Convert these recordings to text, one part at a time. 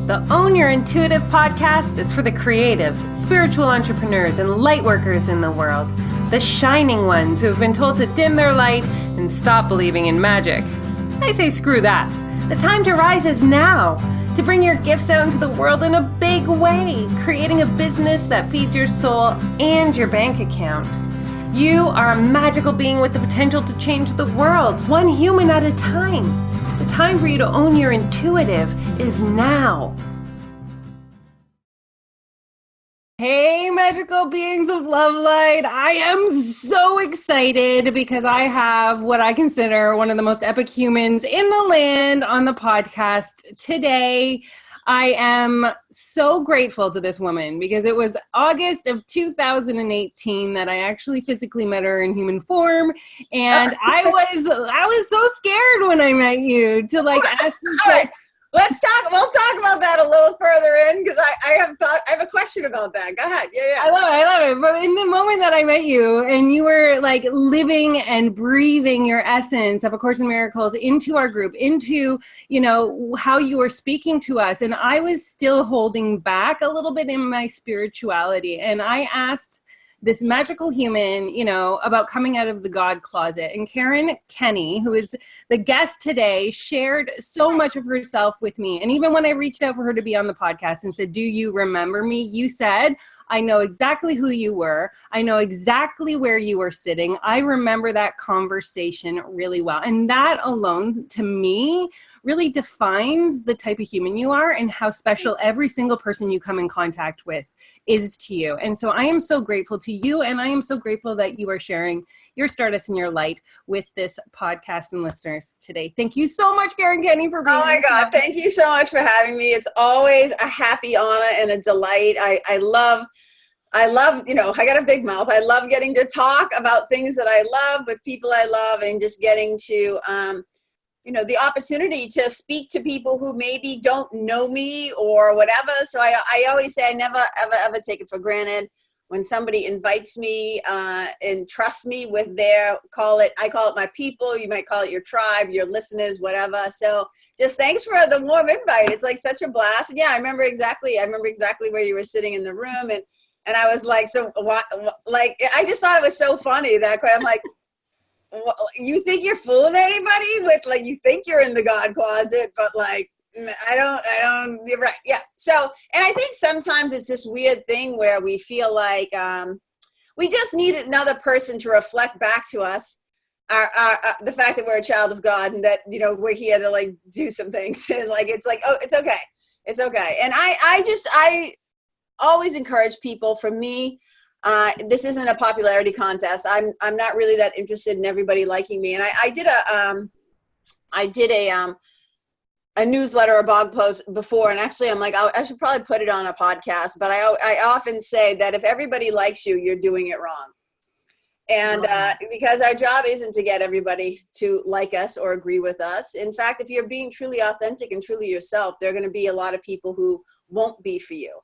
The Own Your Intuitive podcast is for the creatives, spiritual entrepreneurs, and light workers in the world. The shining ones who have been told to dim their light and stop believing in magic. I say screw that. The time to rise is now. To bring your gifts out into the world in a big way, creating a business that feeds your soul and your bank account. You are a magical being with the potential to change the world, one human at a time. The time for you to own your intuitive is now. Hey, magical beings of love light. I am so excited because I have what I consider one of the most epic humans in the land on the podcast today. I am so grateful to this woman because it was August of 2018 that I actually physically met her in human form. I was so scared when I met you to ask you. We'll talk about that a little further in because I have a question about that. Go ahead. Yeah. I love it. But in the moment that I met you and you were like living and breathing your essence of A Course in Miracles into our group, into, how you were speaking to us. And I was still holding back a little bit in my spirituality. And I asked this magical human, about coming out of the God closet. And Karen Kenney, who is the guest today, shared so much of herself with me. And even when I reached out for her to be on the podcast and said, do you remember me? You said, I know exactly who you were. I know exactly where you were sitting. I remember that conversation really well. And that alone, to me, really defines the type of human you are and how special every single person you come in contact with is to you. And so I am so grateful to you. And I am so grateful that you are sharing your stardust and your light with this podcast and listeners today. Thank you so much, Karen Kenney, for being here. Oh my God. Thank you so much for having me. It's always a happy honor and a delight. I love, I got a big mouth. I love getting to talk about things that I love with people I love and just getting to, the opportunity to speak to people who maybe don't know me or whatever. So I always say I never, ever take it for granted when somebody invites me and trusts me with I call it my people. You might call it your tribe, your listeners, whatever. So just thanks for the warm invite. It's like such a blast. And yeah, I remember exactly where you were sitting in the room. And I was like, so what, I just thought it was so funny that I'm like, you think you're fooling anybody with you think you're in the God closet, but I don't, you're right. Yeah. So, and I think sometimes it's this weird thing where we feel like we just need another person to reflect back to us the fact that we're a child of God and that, we're here to do some things and it's oh, it's okay. It's okay. And I always encourage people. For me, this isn't a popularity contest. I'm not really that interested in everybody liking me. And I did a newsletter or blog post before, and actually I'm like, I should probably put it on a podcast, but I often say that if everybody likes you, you're doing it wrong. And because our job isn't to get everybody to like us or agree with us. In fact, if you're being truly authentic and truly yourself, there are going to be a lot of people who won't be for you.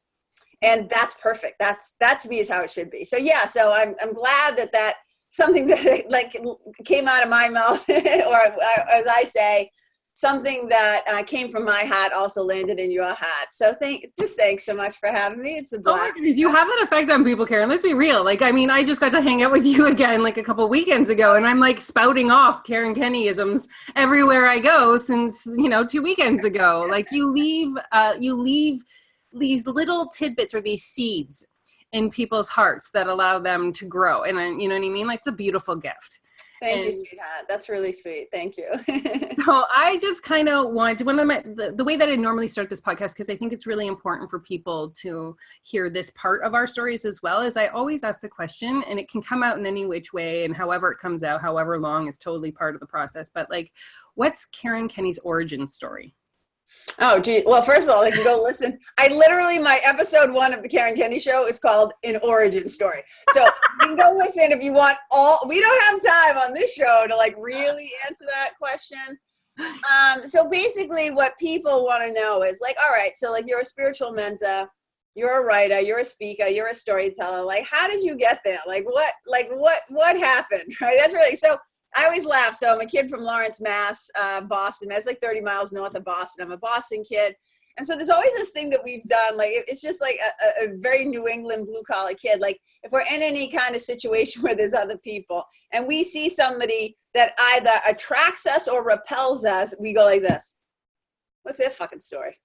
And that's perfect. That to me is how it should be. So yeah, so I'm glad that something that came out of my mouth, or as I say, something that came from my hat also landed in your hat. So thanks so much for having me. It's a blast. Oh, you have that effect on people, Karen. Let's be real. I just got to hang out with you again a couple weekends ago, and I'm spouting off Karen Kenney-isms everywhere I go since 2 weekends ago. You leave these little tidbits or these seeds in people's hearts that allow them to grow. And you know what I mean? It's a beautiful gift. Thank you, sweetheart. That's really sweet. Thank you. So I just kind of want to, the way that I normally start this podcast, because I think it's really important for people to hear this part of our stories as well, is I always ask the question, and it can come out in any which way, and however it comes out, however long, is totally part of the process. But what's Karen Kenney's origin story? Oh, gee. Well, first of all, you can go listen. My episode 1 of the Karen Kenney Show is called An Origin Story. So you can go listen if you want we don't have time on this show to really answer that question. So basically what people want to know is all right, so you're a spiritual mentor, you're a writer, you're a speaker, you're a storyteller. How did you get there? What happened? Right? That's really, so I always laugh. So I'm a kid from Lawrence, Mass, Boston. That's 30 miles north of Boston. I'm a Boston kid. And so there's always this thing that we've done, like it's just like a very New England blue collar kid. Like if we're in any kind of situation where there's other people and we see somebody that either attracts us or repels us, we go like this. What's their fucking story?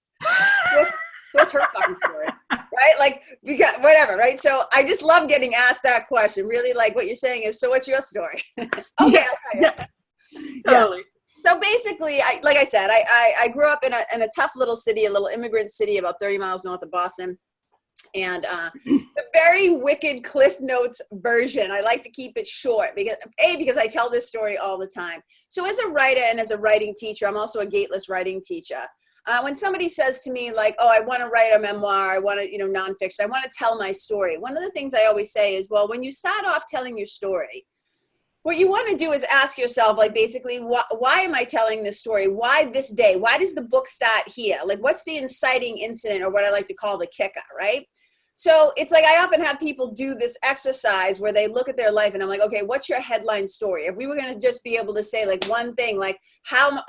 What's her fucking story? Right? Like we got whatever, right? So I just love getting asked that question. Really, like what you're saying is, so what's your story? Okay, I'll tell you. Totally. So basically, like I said, I grew up in a tough little city, a little immigrant city about 30 miles north of Boston. And the very wicked Cliff Notes version, I like to keep it short because I tell this story all the time. So as a writer and as a writing teacher, I'm also a gateless writing teacher. When somebody says to me like, oh, I want to write a memoir, I want to, nonfiction, I want to tell my story. One of the things I always say is, well, when you start off telling your story, what you want to do is ask yourself, like, basically, why am I telling this story? Why this day? Why does the book start here? Like, what's the inciting incident, or what I like to call the kicker, right? So it's like I often have people do this exercise where they look at their life and I'm like, okay, what's your headline story? If we were going to just be able to say like one thing, like how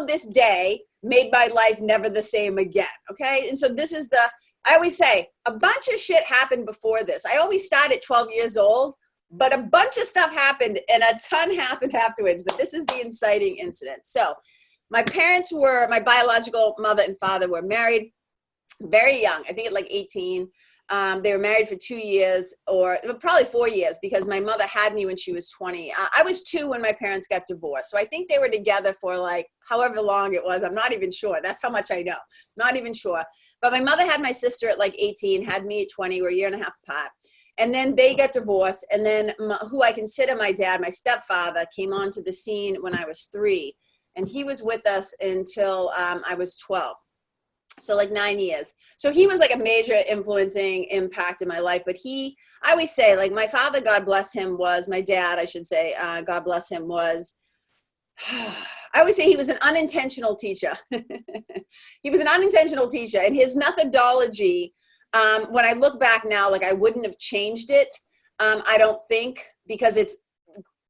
this day made my life never the same again. Okay. And so I always say a bunch of shit happened before this. I always start at 12 years old, but a bunch of stuff happened and a ton happened afterwards. But this is the inciting incident. So my biological mother and father were married very young. I think at like 18. They were married for 2 years, or probably 4 years, because my mother had me when she was 20. I was 2 when my parents got divorced. So I think they were together for like however long it was. I'm not even sure. That's how much I know. Not even sure. But my mother had my sister at like 18, had me at 20. We're a year and a half apart. And then they got divorced. And then who I consider my dad, my stepfather, came onto the scene when I was 3. And he was with us until I was 12. So like 9 years. So he was like a major influencing impact in my life. But I always say, like, my father, God bless him, my dad, I should say, God bless him, I always say he was an unintentional teacher. He was an unintentional teacher. And his methodology, when I look back now, like I wouldn't have changed it. I don't think, because it's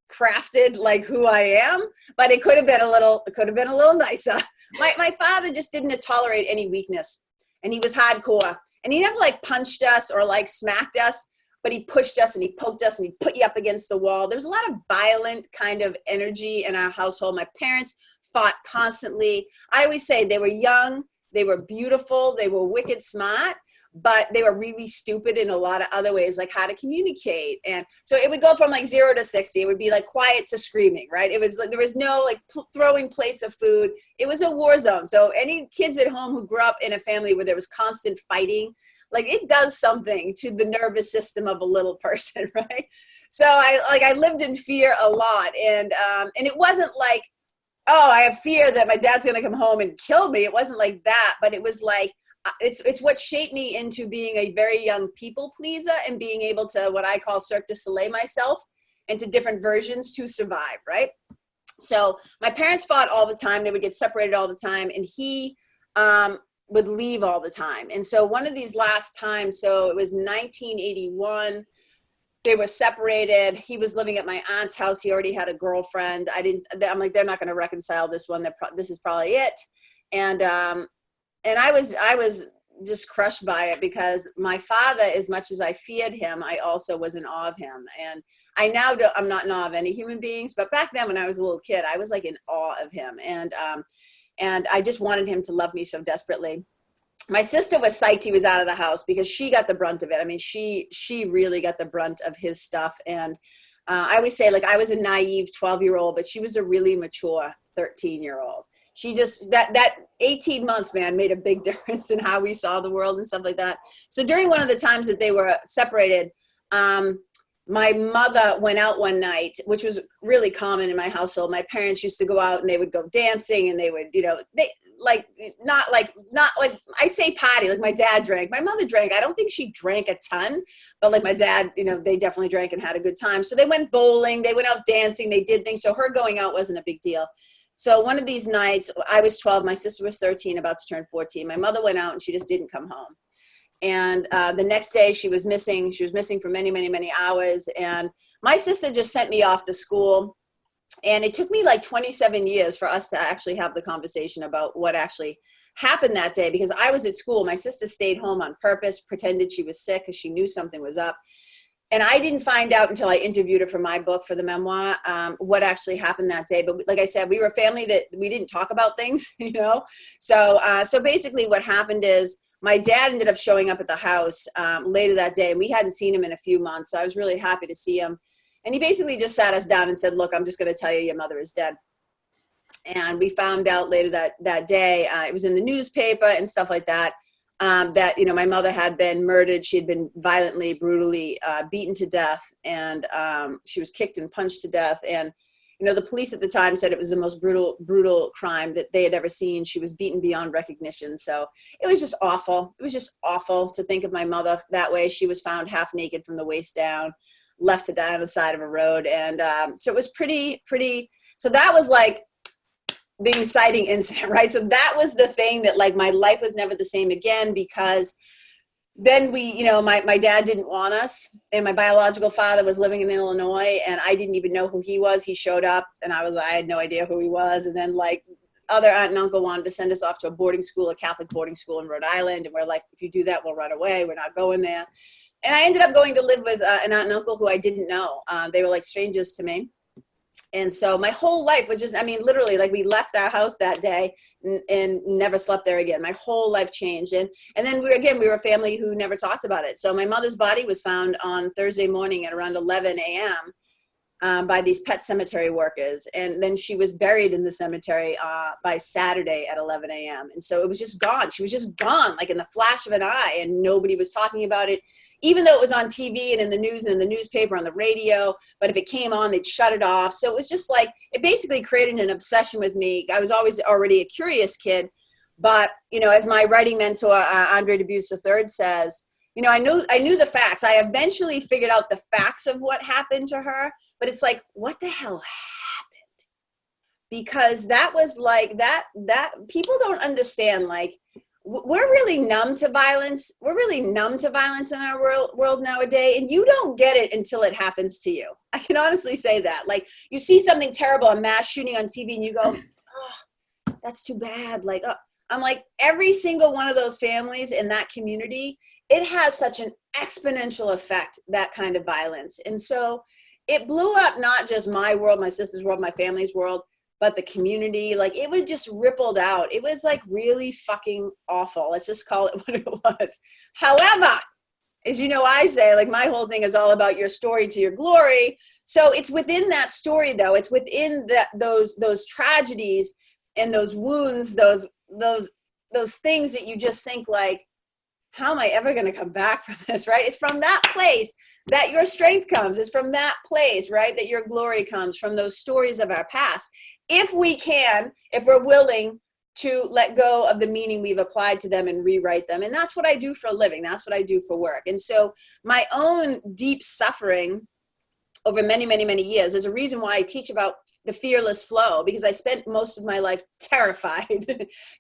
crafted like who I am, but it could have been a little nicer. My father just didn't tolerate any weakness, and he was hardcore, and he never like punched us or like smacked us, but he pushed us and he poked us and he put you up against the wall. There was a lot of violent kind of energy in our household. My parents fought constantly. I always say they were young, they were beautiful, they were wicked smart, but they were really stupid in a lot of other ways, like how to communicate. And so it would go from like 0 to 60. It would be like quiet to screaming, right? It was like, there was no like throwing plates of food. It was a war zone. So any kids at home who grew up in a family where there was constant fighting, like it does something to the nervous system of a little person, right? So I lived in fear a lot. And it wasn't like, oh, I have fear that my dad's going to come home and kill me. It wasn't like that, but it was like, it's what shaped me into being a very young people pleaser and being able to, what I call, Cirque du Soleil myself into different versions to survive, right? So my parents fought all the time. They would get separated all the time, and he would leave all the time. And so one of these last times, so it was 1981, they were separated. He was living at my aunt's house. He already had a girlfriend. I'm like, they're not going to reconcile this one. This is probably it. And I was just crushed by it, because my father, as much as I feared him, I also was in awe of him. And I'm not in awe of any human beings, but back then when I was a little kid, I was like in awe of him. And I just wanted him to love me so desperately. My sister was psyched he was out of the house, because she got the brunt of it. I mean, she really got the brunt of his stuff. And I always say, like, I was a naive 12-year-old, but she was a really mature 13-year-old. She just, that 18 months, man, made a big difference in how we saw the world and stuff like that. So during one of the times that they were separated, my mother went out one night, which was really common in my household. My parents used to go out and they would go dancing, and they would, not like I say party, like my dad drank. My mother drank. I don't think she drank a ton, but like my dad, they definitely drank and had a good time. So they went bowling, they went out dancing, they did things. So her going out wasn't a big deal. So one of these nights, I was 12, my sister was 13, about to turn 14. My mother went out and she just didn't come home. And the next day she was missing. She was missing for many, many, many hours. And my sister just sent me off to school. And it took me like 27 years for us to actually have the conversation about what actually happened that day, because I was at school. My sister stayed home on purpose, pretended she was sick because she knew something was up. And I didn't find out until I interviewed her for my book, for the memoir, what actually happened that day. But like I said, we were a family that we didn't talk about things, you know? So basically what happened is my dad ended up showing up at the house later that day, and we hadn't seen him in a few months. So I was really happy to see him. And he basically just sat us down and said, look, I'm just going to tell you, your mother is dead. And we found out later that day, it was in the newspaper and stuff like that, that, you know, my mother had been murdered. She had been violently, brutally beaten to death, and she was kicked and punched to death. And, you know, the police at the time said it was the most brutal crime that they had ever seen. She was beaten beyond recognition. So it was just awful. It was just awful to think of my mother that way. She was found half naked from the waist down, left to die on the side of a road. And so it was pretty, so that was like the inciting incident, right? So that was the thing that, like, my life was never the same again, because then we, you know, my dad didn't want us, and my biological father was living in Illinois, and I didn't even know who he was. He showed up, and I had no idea who he was. And then, like, other aunt and uncle wanted to send us off to a boarding school, a Catholic boarding school in Rhode Island. And we're like, if you do that, we'll run away. We're not going there. And I ended up going to live with an aunt and uncle who I didn't know. They were like strangers to me. And so my whole life was just, I mean, literally, like, we left our house that day and never slept there again. My whole life changed. And then we were a family who never talked about it. So my mother's body was found on Thursday morning at around 11 a.m. By these pet cemetery workers. And then she was buried in the cemetery by Saturday at 11 a.m. And so it was just gone. She was just gone, like in the flash of an eye, and nobody was talking about it, even though it was on TV and in the news and in the newspaper, on the radio. But if it came on, they'd shut it off. So it was just like, it basically created an obsession with me. I was always already a curious kid. But, you know, as my writing mentor, Andre Dubus III, says, you know, I knew the facts. I eventually figured out the facts of what happened to her, but it's like, what the hell happened? Because that was like, that people don't understand, like, we're really numb to violence. We're really numb to violence in our world nowadays, and you don't get it until it happens to you. I can honestly say that. Like, you see something terrible, a mass shooting on TV, and you go, oh, that's too bad. Like, I'm like, every single one of those families in that community, it has such an exponential effect, that kind of violence. And so it blew up not just my world, my sister's world, my family's world, but the community. Like, it was just rippled out. It was like really fucking awful. Let's just call it what it was. However, as you know, I say, like, my whole thing is all about your story to your glory. So it's within that story, though. It's within those tragedies and those wounds, those things that you just think, like, how am I ever going to come back from this, right? It's from that place that your strength comes. It's from that place, right, that your glory comes, from those stories of our past. If we're willing to let go of the meaning we've applied to them and rewrite them. And that's what I do for a living. That's what I do for work. And so my own deep suffering over many, many, many years, there's a reason why I teach about the fearless flow, because I spent most of my life terrified.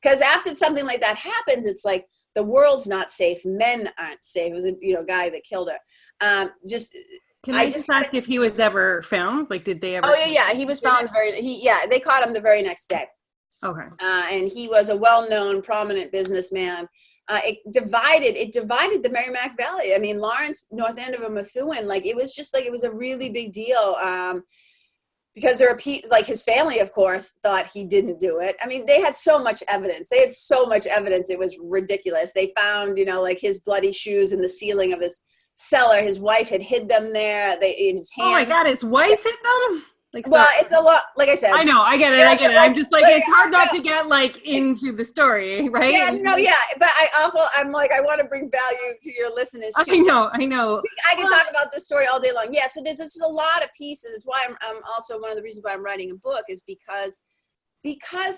Because after something like that happens, it's like, the world's not safe. Men aren't safe. It was a guy that killed her. Can I just ask if he was ever found? Like, did they ever? Oh yeah. He was found they caught him the very next day. Okay. And he was a well-known, prominent businessman. It divided the Merrimack Valley. I mean, Lawrence, north end of Methuen, like, it was just like, it was a really big deal. Because like, his family, of course, thought he didn't do it. I mean, they had so much evidence. It was ridiculous. They found, like, his bloody shoes in the ceiling of his cellar. His wife had hid them there. In his hands. Oh my God, his wife hid them? Like, well, it's a lot, like I said. I know, I get it. I'm just like, it's hard not to get, like, into the story, right? Yeah, no, yeah. But I'm like, I want to bring value to your listeners too. I know. I can talk about this story all day long. Yeah, so there's just a lot of pieces. It's why I'm also, one of the reasons why I'm writing a book is because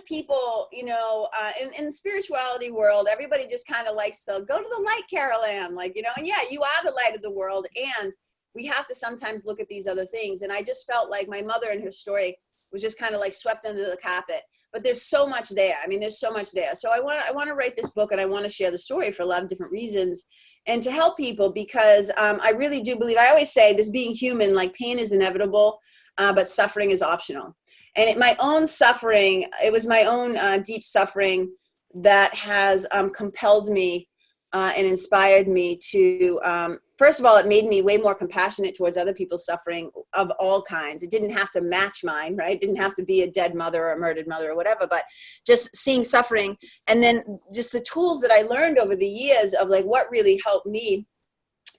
people, in the spirituality world, everybody just kind of likes to go to the light, Carol Ann, like, and yeah, you are the light of the world, and we have to sometimes look at these other things. And I just felt like my mother and her story was just kind of like swept under the carpet, but there's so much there. I mean, there's so much there. So I want to write this book, and I want to share the story for a lot of different reasons, and to help people, because I really do believe, I always say, this being human, like, pain is inevitable, but suffering is optional. And my own suffering, it was my own deep suffering that has compelled me and inspired me to, first of all, it made me way more compassionate towards other people's suffering of all kinds. It didn't have to match mine, right? It didn't have to be a dead mother or a murdered mother or whatever, but just seeing suffering. And then just the tools that I learned over the years of like what really helped me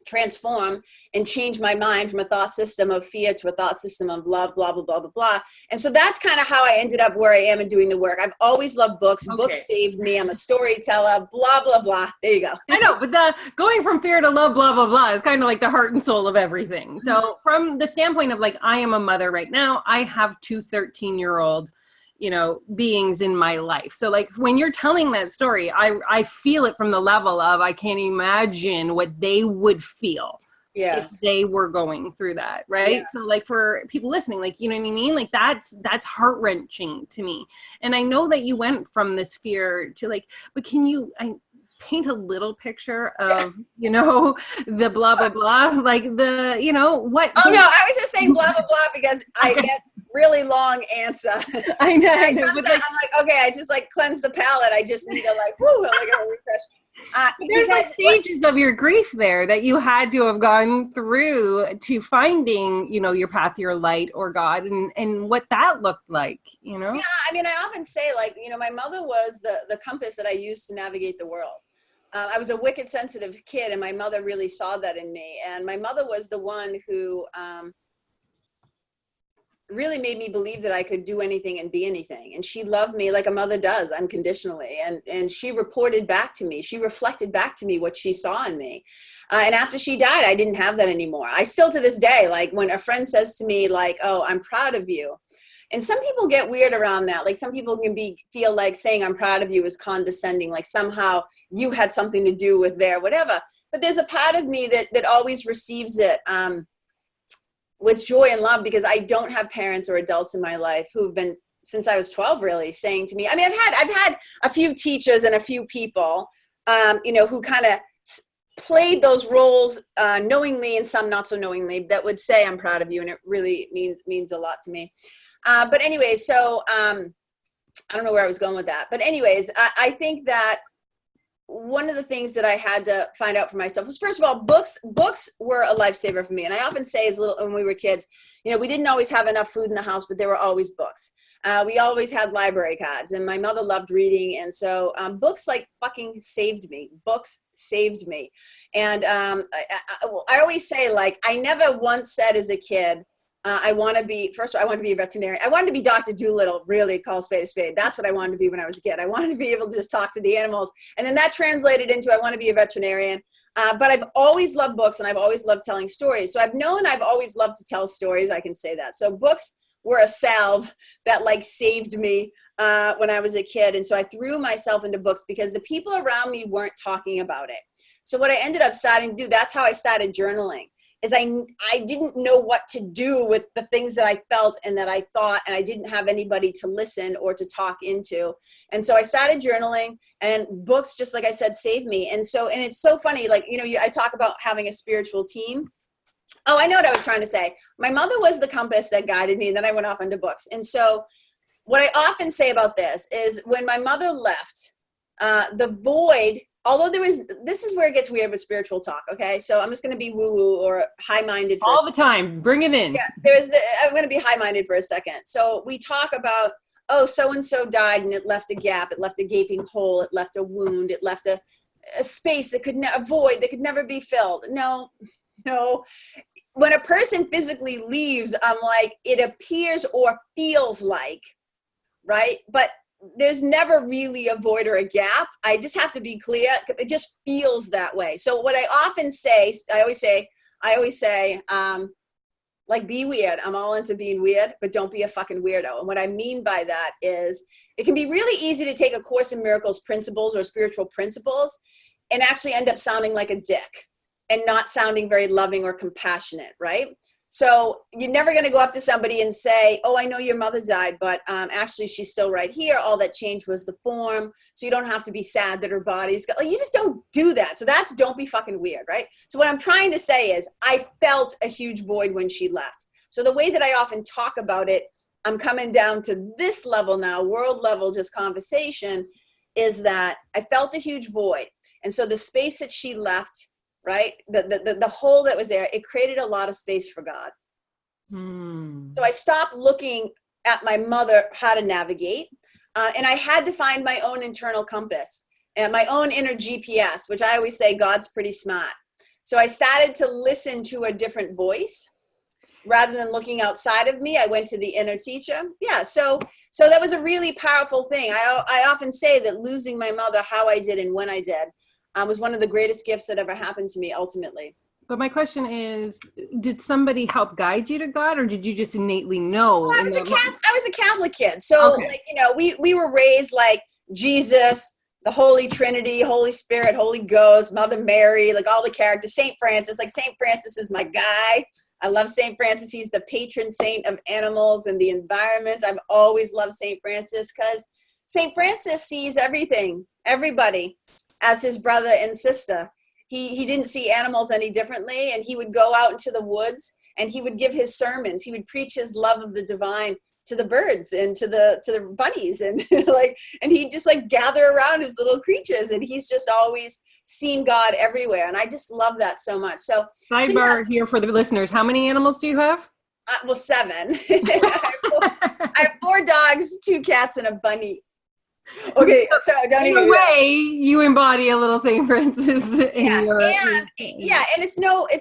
transform and change my mind from a thought system of fear to a thought system of love, blah, blah, blah, blah, blah. And so that's kind of how I ended up where I am and doing the work. I've always loved books. Okay. Books saved me. I'm a storyteller, blah, blah, blah. There you go. I know, but the going from fear to love, blah, blah, blah is kind of like the heart and soul of everything. So from the standpoint of like, I am a mother right now, I have two 13-year-old, beings in my life. So like when you're telling that story, I feel it from the level of, I can't imagine what they would feel if they were going through that. Right. Yes. So like for people listening, like, you know what I mean? Like that's heart wrenching to me. And I know that you went from this fear to like, but can you paint a little picture of, the blah, blah, blah, like the, what? Oh no, I was just saying blah, blah, blah, because I get really long answer. I know. I'm like, okay, I just like cleanse the palate. I just need to like, like a refresh. There's like stages of your grief there that you had to have gone through to finding, your path, your light, or God, and what that looked like, Yeah, I mean, I often say like, my mother was the compass that I used to navigate the world. I was a wicked sensitive kid, and my mother really saw that in me. And my mother was the one who really made me believe that I could do anything and be anything. And she loved me like a mother does, unconditionally. And she reported back to me. She reflected back to me what she saw in me. And after she died, I didn't have that anymore. I still, to this day, like when a friend says to me like, oh, I'm proud of you. And some people get weird around that. Like some people can feel like saying I'm proud of you is condescending, like somehow you had something to do with their whatever. But there's a part of me that always receives it with joy and love, because I don't have parents or adults in my life who've been, since I was 12, really saying to me, I mean, I've had a few teachers and a few people, who kind of played those roles knowingly and some not so knowingly, that would say I'm proud of you. And it really means a lot to me. But anyway, so I don't know where I was going with that. But anyways, I think that one of the things that I had to find out for myself was, first of all, books were a lifesaver for me. And I often say when we were kids, we didn't always have enough food in the house, but there were always books. We always had library cards, and my mother loved reading. And so books like fucking saved me. Books saved me. And I always say, like, I never once said as a kid, I want to be a veterinarian. I wanted to be Dr. Doolittle, really, call spade a spade. That's what I wanted to be when I was a kid. I wanted to be able to just talk to the animals. And then that translated into I want to be a veterinarian. But I've always loved books, and I've always loved telling stories. So I've always loved to tell stories. I can say that. So books were a salve that like saved me when I was a kid. And so I threw myself into books because the people around me weren't talking about it. So what I ended up starting to do, that's how I started journaling. Is I didn't know what to do with the things that I felt and that I thought, and I didn't have anybody to listen or to talk into. And so I started journaling, and books, just like I said, saved me. And it's so funny, like, I talk about having a spiritual team. Oh, I know what I was trying to say. My mother was the compass that guided me, and then I went off into books. And so what I often say about this is when my mother left, the void, although this is where it gets weird with spiritual talk, okay? So I'm just going to be woo-woo or high-minded. All the time. Bring it in. Yeah, I'm going to be high-minded for a second. So we talk about, oh, so-and-so died and it left a gap. It left a gaping hole. It left a wound. It left a space that a void that could never be filled. No. When a person physically leaves, I'm like, it appears or feels like, right? But there's never really a void or a gap. I just have to be clear. It just feels that way. So what I often say, I always say, like, be weird. I'm all into being weird, but don't be a fucking weirdo. And what I mean by that is it can be really easy to take a Course in Miracles principles or spiritual principles and actually end up sounding like a dick and not sounding very loving or compassionate, right? So you're never going to go up to somebody and say, oh, I know your mother died, but actually she's still right here. All that changed was the form. So you don't have to be sad that her body's got, like, you just don't do that. So don't be fucking weird, right? So what I'm trying to say is I felt a huge void when she left. So the way that I often talk about it, I'm coming down to this level now, world level, just conversation, is that I felt a huge void. And so the space that she left, right, the hole that was there, it created a lot of space for God. So I stopped looking at my mother, how to navigate. And I had to find my own internal compass and my own inner GPS, which I always say God's pretty smart. So I started to listen to a different voice rather than looking outside of me. I went to the inner teacher. Yeah. So that was a really powerful thing. I often say that losing my mother, how I did and when I did, was one of the greatest gifts that ever happened to me ultimately. But my question is, did somebody help guide you to God, or did you just innately know? Well, I was a Catholic kid. So, okay. Like, you know, we were raised like Jesus, the Holy Trinity, Holy Spirit, Holy Ghost, Mother Mary, like all the characters, St. Francis. Like St. Francis is my guy. I love St. Francis. He's the patron saint of animals and the environment. I've always loved St. Francis because St. Francis sees everything, everybody, as his brother and sister. He didn't see animals any differently, and he would go out into the woods and he would give his sermons. He would preach his love of the divine to the birds and to the bunnies, and and he'd just like gather around his little creatures, and he's just always seen God everywhere. And I just love that so much. So sidebar here for the listeners, how many animals do you have? Well, 7. I have 4 dogs, 2 cats, and a bunny. Okay, so don't even. In a way, you embody a little St. Francis. Yes, and it's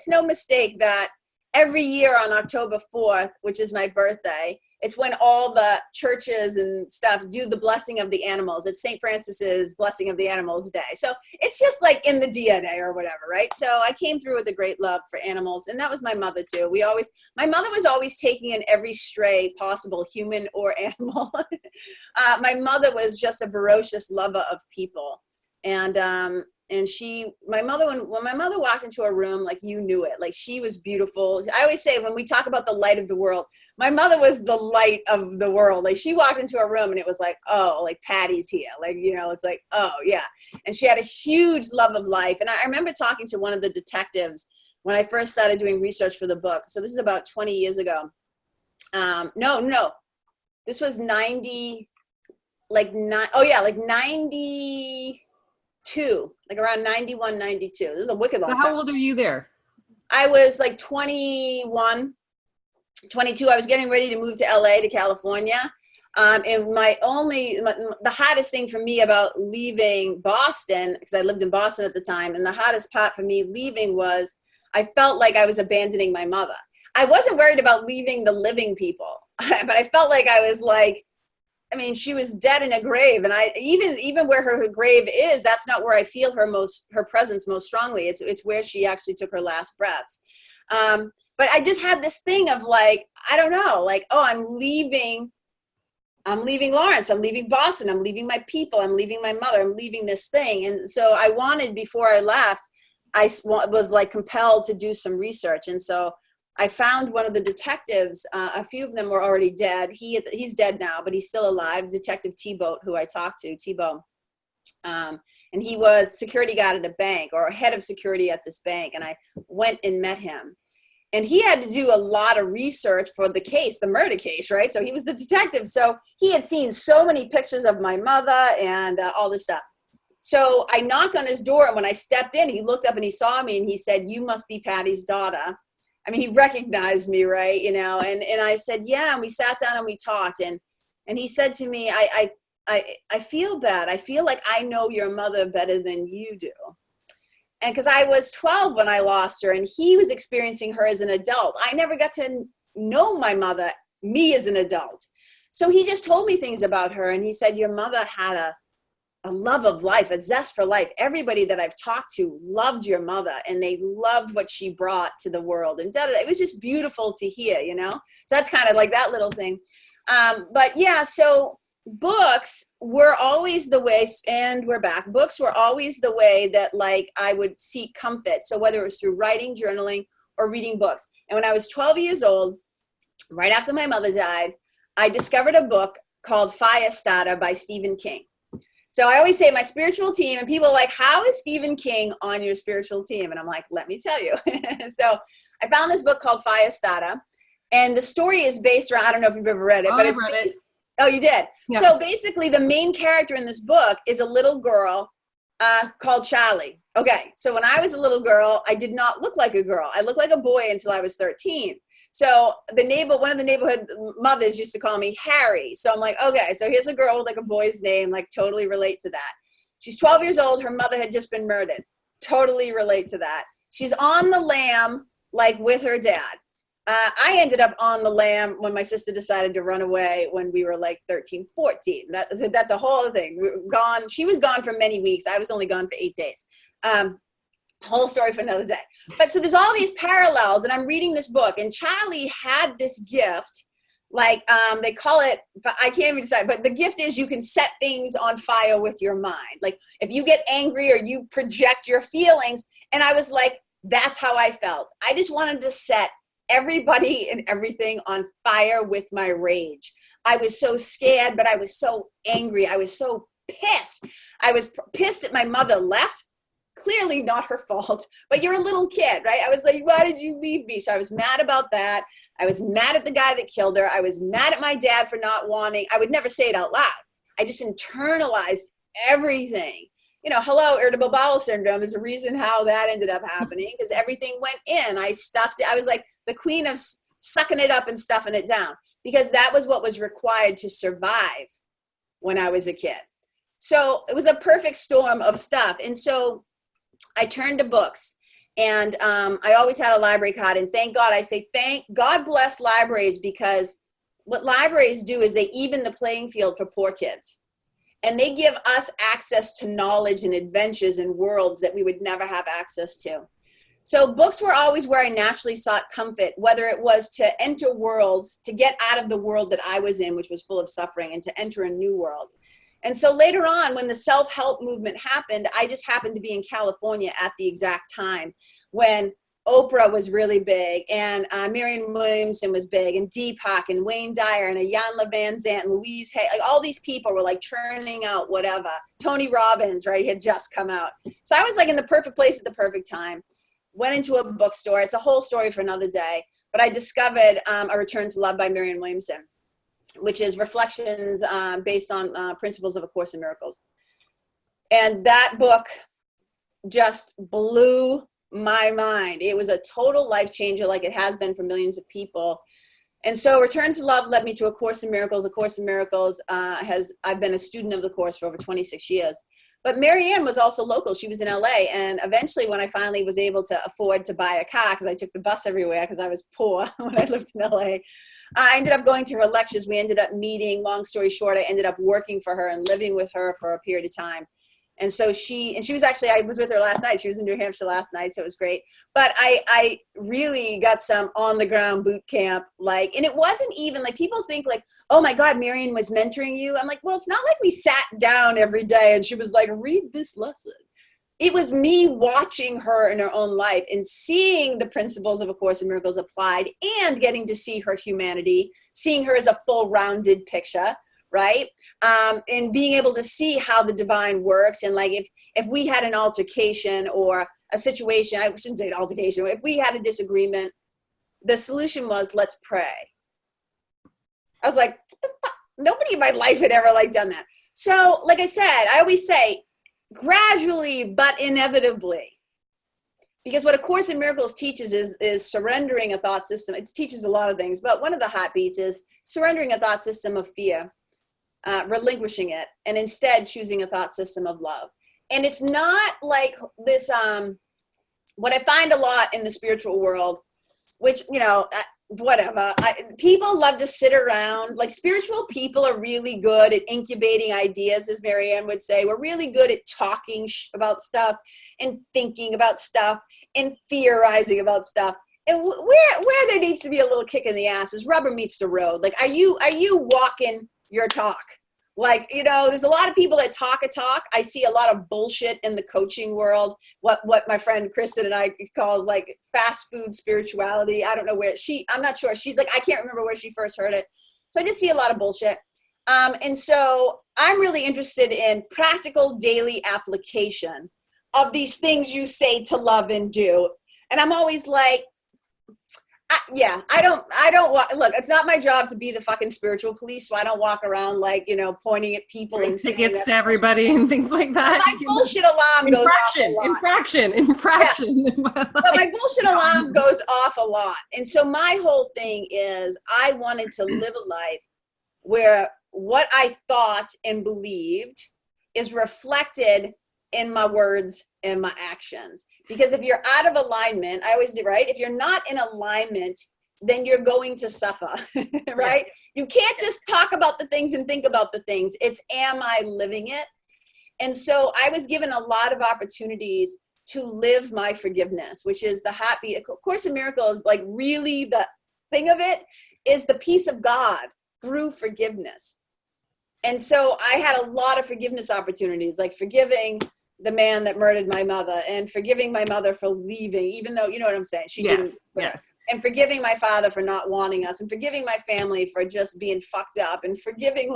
no mistake that every year on October 4th, which is my birthday, it's when all the churches and stuff do the blessing of the animals. It's St. Francis's blessing of the animals day. So it's just like in the DNA or whatever, right? So I came through with a great love for animals, and that was my mother too. My mother was always taking in every stray possible, human or animal. My mother was just a ferocious lover of people. And my mother, when my mother walked into a room, like you knew it, like she was beautiful. I always say when we talk about the light of the world, my mother was the light of the world. Like she walked into a room and it was like, oh, like Patty's here. Like, you know, it's like, oh yeah. And she had a huge love of life. And I remember talking to one of the detectives when I first started doing research for the book. So this is about 20 years ago. No, this was 92, like around 91, 92. This is a wicked long time. So how old are you there? I was like 21, 22. I was getting ready to move to LA, to California. And the hardest thing for me about leaving Boston, because I lived in Boston at the time, and the hardest part for me leaving was I felt like I was abandoning my mother. I wasn't worried about leaving the living people, but I felt like I was like, I mean, she was dead in a grave, and I even where her grave is, that's not where I feel her presence most strongly. It's where she actually took her last breaths. But I just had this thing of like, I don't know, like, oh, I'm leaving Lawrence, I'm leaving Boston, I'm leaving my people, I'm leaving my mother, I'm leaving this thing. And so I wanted, before I left, I was like compelled to do some research. And so I found one of the detectives. A few of them were already dead. He's dead now, but he's still alive. Detective T-Boat, who I talked to, T-Boat. And he was security guard at a bank, or head of security at this bank. And I went and met him. And he had to do a lot of research for the case, the murder case, right? So he was the detective. So he had seen so many pictures of my mother and all this stuff. So I knocked on his door, and when I stepped in, he looked up and he saw me, and he said, "You must be Patty's daughter." I mean, he recognized me, right? You know, and I said, yeah, and we sat down and we talked, and he said to me, I feel bad. I feel like I know your mother better than you do. And because I was 12 when I lost her, and he was experiencing her as an adult. I never got to know my mother, me as an adult. So he just told me things about her, and he said, your mother had a love of life, a zest for life. Everybody that I've talked to loved your mother, and they loved what she brought to the world. And it was just beautiful to hear, you know? So that's kind of like that little thing. But yeah, so books were always the way, and we're back. Books were always the way that like I would seek comfort. So whether it was through writing, journaling, or reading books. And when I was 12 years old, right after my mother died, I discovered a book called Firestarter by Stephen King. So I always say my spiritual team, and people are like, how is Stephen King on your spiritual team? And I'm like, let me tell you. So I found this book called Firestarter, and the story is based around, I don't know if you've ever read it, but Oh, you did? Yeah. So basically the main character in this book is a little girl called Charlie. Okay, so when I was a little girl, I did not look like a girl. I looked like a boy until I was 13. So one of the neighborhood mothers used to call me Harry. So I'm like, okay, so here's a girl with like a boy's name, like totally relate to that. She's 12 years old. Her mother had just been murdered. Totally relate to that. She's on the lam, like with her dad. I ended up on the lam when my sister decided to run away when we were like 13, 14. That's a whole other thing. We were gone. She was gone for many weeks. I was only gone for 8 days. Whole story for another day. But so there's all these parallels, and I'm reading this book, and Charlie had this gift, like they call it, I can't even decide, but the gift is you can set things on fire with your mind. Like if you get angry or you project your feelings, and I was like, that's how I felt. I just wanted to set everybody and everything on fire with my rage. I was so scared, but I was so angry. I was so pissed. I was pissed that my mother left. Clearly not her fault, but you're a little kid, right? I was like, why did you leave me? So I was mad about that. I was mad at the guy that killed her. I was mad at my dad for not wanting, I would never say it out loud. I just internalized everything. You know, hello, irritable bowel syndrome. There's a reason how that ended up happening because everything went in. I stuffed it. I was like the queen of sucking it up and stuffing it down because that was what was required to survive when I was a kid. So it was a perfect storm of stuff. And so I turned to books, and I always had a library card. And thank God, I say thank God bless libraries, because what libraries do is they even the playing field for poor kids. And they give us access to knowledge and adventures and worlds that we would never have access to. So books were always where I naturally sought comfort, whether it was to enter worlds, to get out of the world that I was in, which was full of suffering, and to enter a new world. And so later on, when the self-help movement happened, I just happened to be in California at the exact time when Oprah was really big, and Marianne Williamson was big, and Deepak, and Wayne Dyer, and Iyanla Vanzant, and Louise Hay. Like all these people were like churning out whatever. Tony Robbins, right, had just come out. So I was like in the perfect place at the perfect time. Went into a bookstore. It's a whole story for another day. But I discovered A Return to Love by Marianne Williamson, which is reflections based on principles of A Course in Miracles. And that book just blew my mind. It was a total life changer, like it has been for millions of people. And so Return to Love led me to A Course in Miracles. A Course in Miracles I've been a student of the course for over 26 years. But Marianne was also local. She was in LA. And eventually when I finally was able to afford to buy a car, because I took the bus everywhere because I was poor when I lived in LA, I ended up going to her lectures. We ended up meeting. Long story short, I ended up working for her and living with her for a period of time. And so she was actually, I was with her last night. She was in New Hampshire last night, so it was great. But I really got some on the ground boot camp, like, and it wasn't even like people think like, oh my God, Marianne was mentoring you. I'm like, well, it's not like we sat down every day and she was like, read this lesson. It was me watching her in her own life and seeing the principles of A Course in Miracles applied and getting to see her humanity, seeing her as a full rounded picture. Right? And being able to see how the divine works. And like, if we had an altercation or a situation, I shouldn't say an altercation, if we had a disagreement, the solution was, let's pray. I was like, what the fuck? Nobody in my life had ever like done that. So like I said, I always say gradually, but inevitably, because what A Course in Miracles teaches is surrendering a thought system. It teaches a lot of things, but one of the hot beats is surrendering a thought system of fear. Relinquishing it, and instead choosing a thought system of love. And it's not like this, what I find a lot in the spiritual world, which, you know, whatever, people love to sit around, like spiritual people are really good at incubating ideas, as Marianne would say. We're really good at talking about stuff and thinking about stuff and theorizing about stuff. And where there needs to be a little kick in the ass is rubber meets the road. Like, are you walking your talk? Like, you know, there's a lot of people that talk a talk. I see a lot of bullshit in the coaching world. What my friend Kristen and I calls like fast food spirituality. I don't know where I'm not sure. She's like, I can't remember where she first heard it. So I just see a lot of bullshit. And so I'm really interested in practical daily application of these things you say to love and do. And I'm always like, I don't look, it's not my job to be the fucking spiritual police, so I don't walk around like, pointing at people and saying tickets to everybody and things like that. My bullshit alarm goes off a lot. Infraction. But my bullshit alarm goes off a lot. And so my whole thing is I wanted to live a life where what I thought and believed is reflected in my words and my actions. Because if you're out of alignment, I always do, right? If you're not in alignment, then you're going to suffer, right? You can't just talk about the things and think about the things. It's, am I living it? And so I was given a lot of opportunities to live my forgiveness, which is the happy, of Course in Miracles, like really the thing of it is the peace of God through forgiveness. And so I had a lot of forgiveness opportunities, like forgiving the man that murdered my mother and forgiving my mother for leaving, even though, you know what I'm saying? She didn't. Yes. And forgiving my father for not wanting us, and forgiving my family for just being fucked up, and forgiving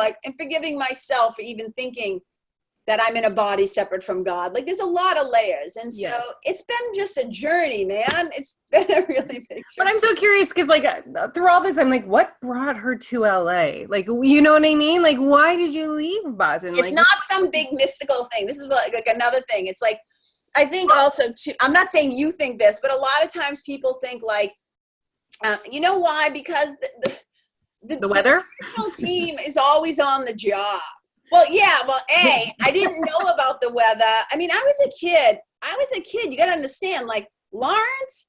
myself for even thinking that I'm in a body separate from God. Like there's a lot of layers. And so it's been just a journey, man. It's been a really big journey. But I'm so curious because like through all this, I'm like, what brought her to LA? Like, you know what I mean? Like, why did you leave Boston? It's not some big mystical thing. This is like another thing. It's like, I think also too, I'm not saying you think this, but a lot of times people think like, you know why? Because the weather? The team is always on the job. Well, yeah. Well, I didn't know about the weather. I mean, I was a kid. You got to understand, like Lawrence,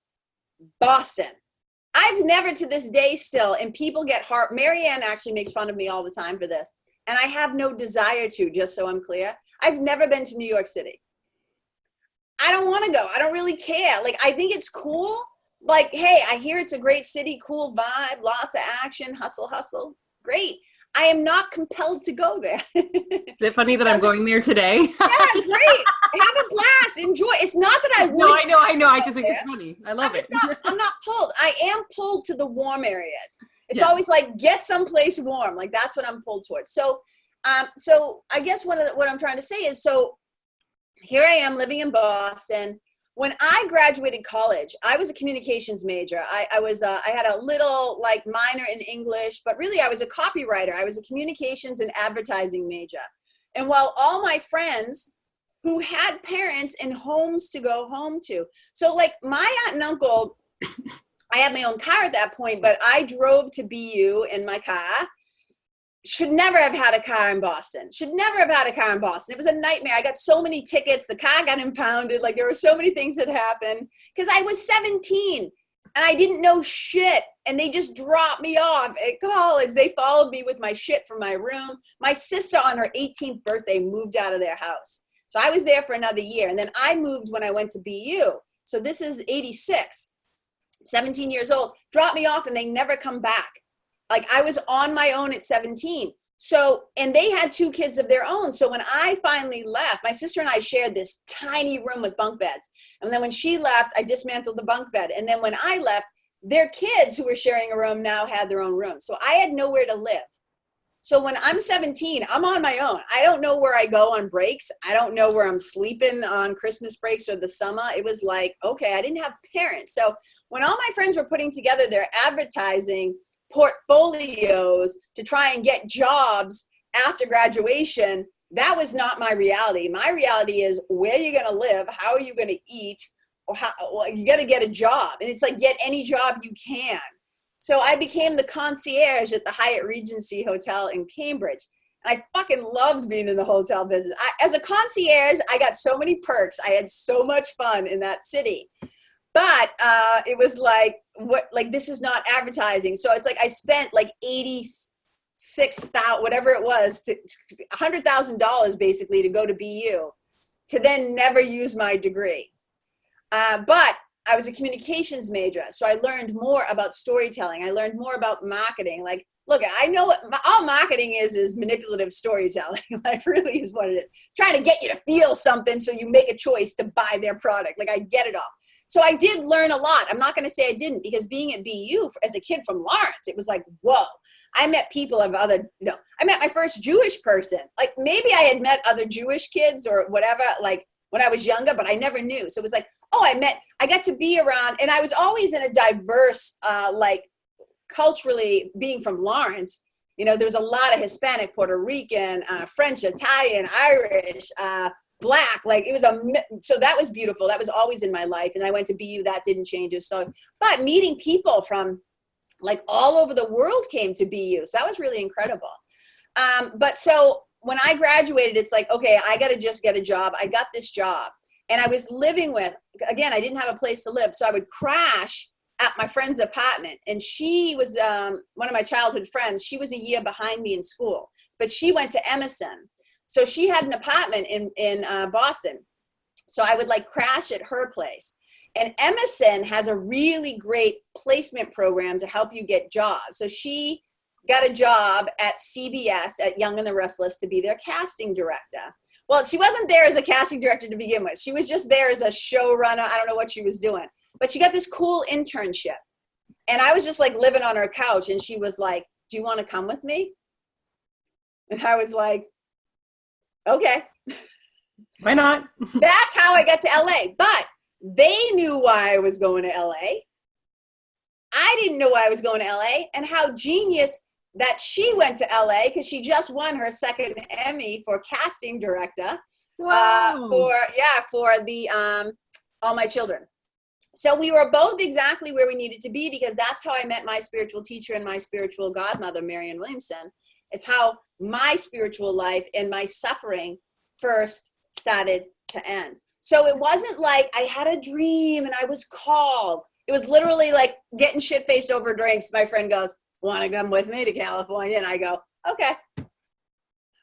Boston. I've never to this day still, and people get Marianne actually makes fun of me all the time for this. And I have no desire to, just so I'm clear. I've never been to New York City. I don't want to go. I don't really care. Like, I think it's cool. Like, hey, I hear it's a great city, cool vibe, lots of action, hustle. Great. I am not compelled to go there. Is it funny that I'm going there today? Yeah, great. Have a blast. Enjoy. It's not that I would. No, I know. I just think it's funny. I love it. I'm not pulled. I am pulled to the warm areas. It's always like, get someplace warm. Like, that's what I'm pulled towards. So I guess what I'm trying to say is, so here I am living in Boston. When I graduated college, I was a communications major. I had a little like minor in English, but really I was a copywriter. I was a communications and advertising major. And while all my friends who had parents and homes to go home to, so like my aunt and uncle, I had my own car at that point, but I drove to BU in my car. Should never have had a car in Boston. It was a nightmare. I got so many tickets. The car got impounded. Like there were so many things that happened because I was 17 and I didn't know shit. And they just dropped me off at college. They followed me with my shit from my room. My sister on her 18th birthday moved out of their house. So I was there for another year. And then I moved when I went to BU. So this is 86, 17 years old, dropped me off and they never come back. Like I was on my own at 17. So, and they had 2 kids of their own. So when I finally left, my sister and I shared this tiny room with bunk beds. And then when she left, I dismantled the bunk bed. And then when I left, their kids who were sharing a room now had their own room. So I had nowhere to live. So when I'm 17, I'm on my own. I don't know where I go on breaks. I don't know where I'm sleeping on Christmas breaks or the summer. It was like, okay, I didn't have parents. So when all my friends were putting together their advertising portfolios to try and get jobs after graduation, that was not my reality. My reality is where you're going to live, how are you going to eat, or you got to get a job. And it's like, get any job you can. So I became the concierge at the Hyatt Regency Hotel in Cambridge. And I fucking loved being in the hotel business. As a concierge, I got so many perks. I had so much fun in that city. But it was like, this is not advertising. So it's like I spent like $86,000, whatever it was, to $100,000 basically to go to BU, to then never use my degree. But I was a communications major, so I learned more about storytelling. I learned more about marketing. Like, look, I know what all marketing is manipulative storytelling. Like, really is what it is. Trying to get you to feel something so you make a choice to buy their product. Like, I get it all. So I did learn a lot. I'm not going to say I didn't, because being at BU as a kid from Lawrence, it was like, whoa. I met people of I met my first Jewish person. Like, maybe I had met other Jewish kids or whatever, like when I was younger, but I never knew. So it was like, I got to be around, and I was always in a diverse, like culturally, being from Lawrence, you know, there's a lot of Hispanic, Puerto Rican, French, Italian, Irish, Black, like it was so that was beautiful. That was always in my life. And I went to BU, that didn't change it. So, but meeting people from like all over the world came to BU. So that was really incredible. But so when I graduated, it's like, okay, I got to just get a job. I got this job and I was living with, again, I didn't have a place to live. So I would crash at my friend's apartment. And she was one of my childhood friends. She was a year behind me in school, but she went to Emerson. So she had an apartment in Boston. So I would like crash at her place. And Emerson has a really great placement program to help you get jobs. So she got a job at CBS at Young and the Restless to be their casting director. Well, she wasn't there as a casting director to begin with. She was just there as a showrunner. I don't know what she was doing. But she got this cool internship. And I was just like living on her couch. And she was like, do you want to come with me? And I was like, okay. Why not? That's how I got to LA. But they knew why I was going to LA. I didn't know why I was going to LA, and how genius that she went to LA because she just won her second Emmy for casting director. Wow. For the All My Children. So we were both exactly where we needed to be because that's how I met my spiritual teacher and my spiritual godmother, Marianne Williamson. It's how my spiritual life and my suffering first started to end. So it wasn't like I had a dream and I was called. It was literally like getting shit-faced over drinks. My friend goes, want to come with me to California? And I go, okay.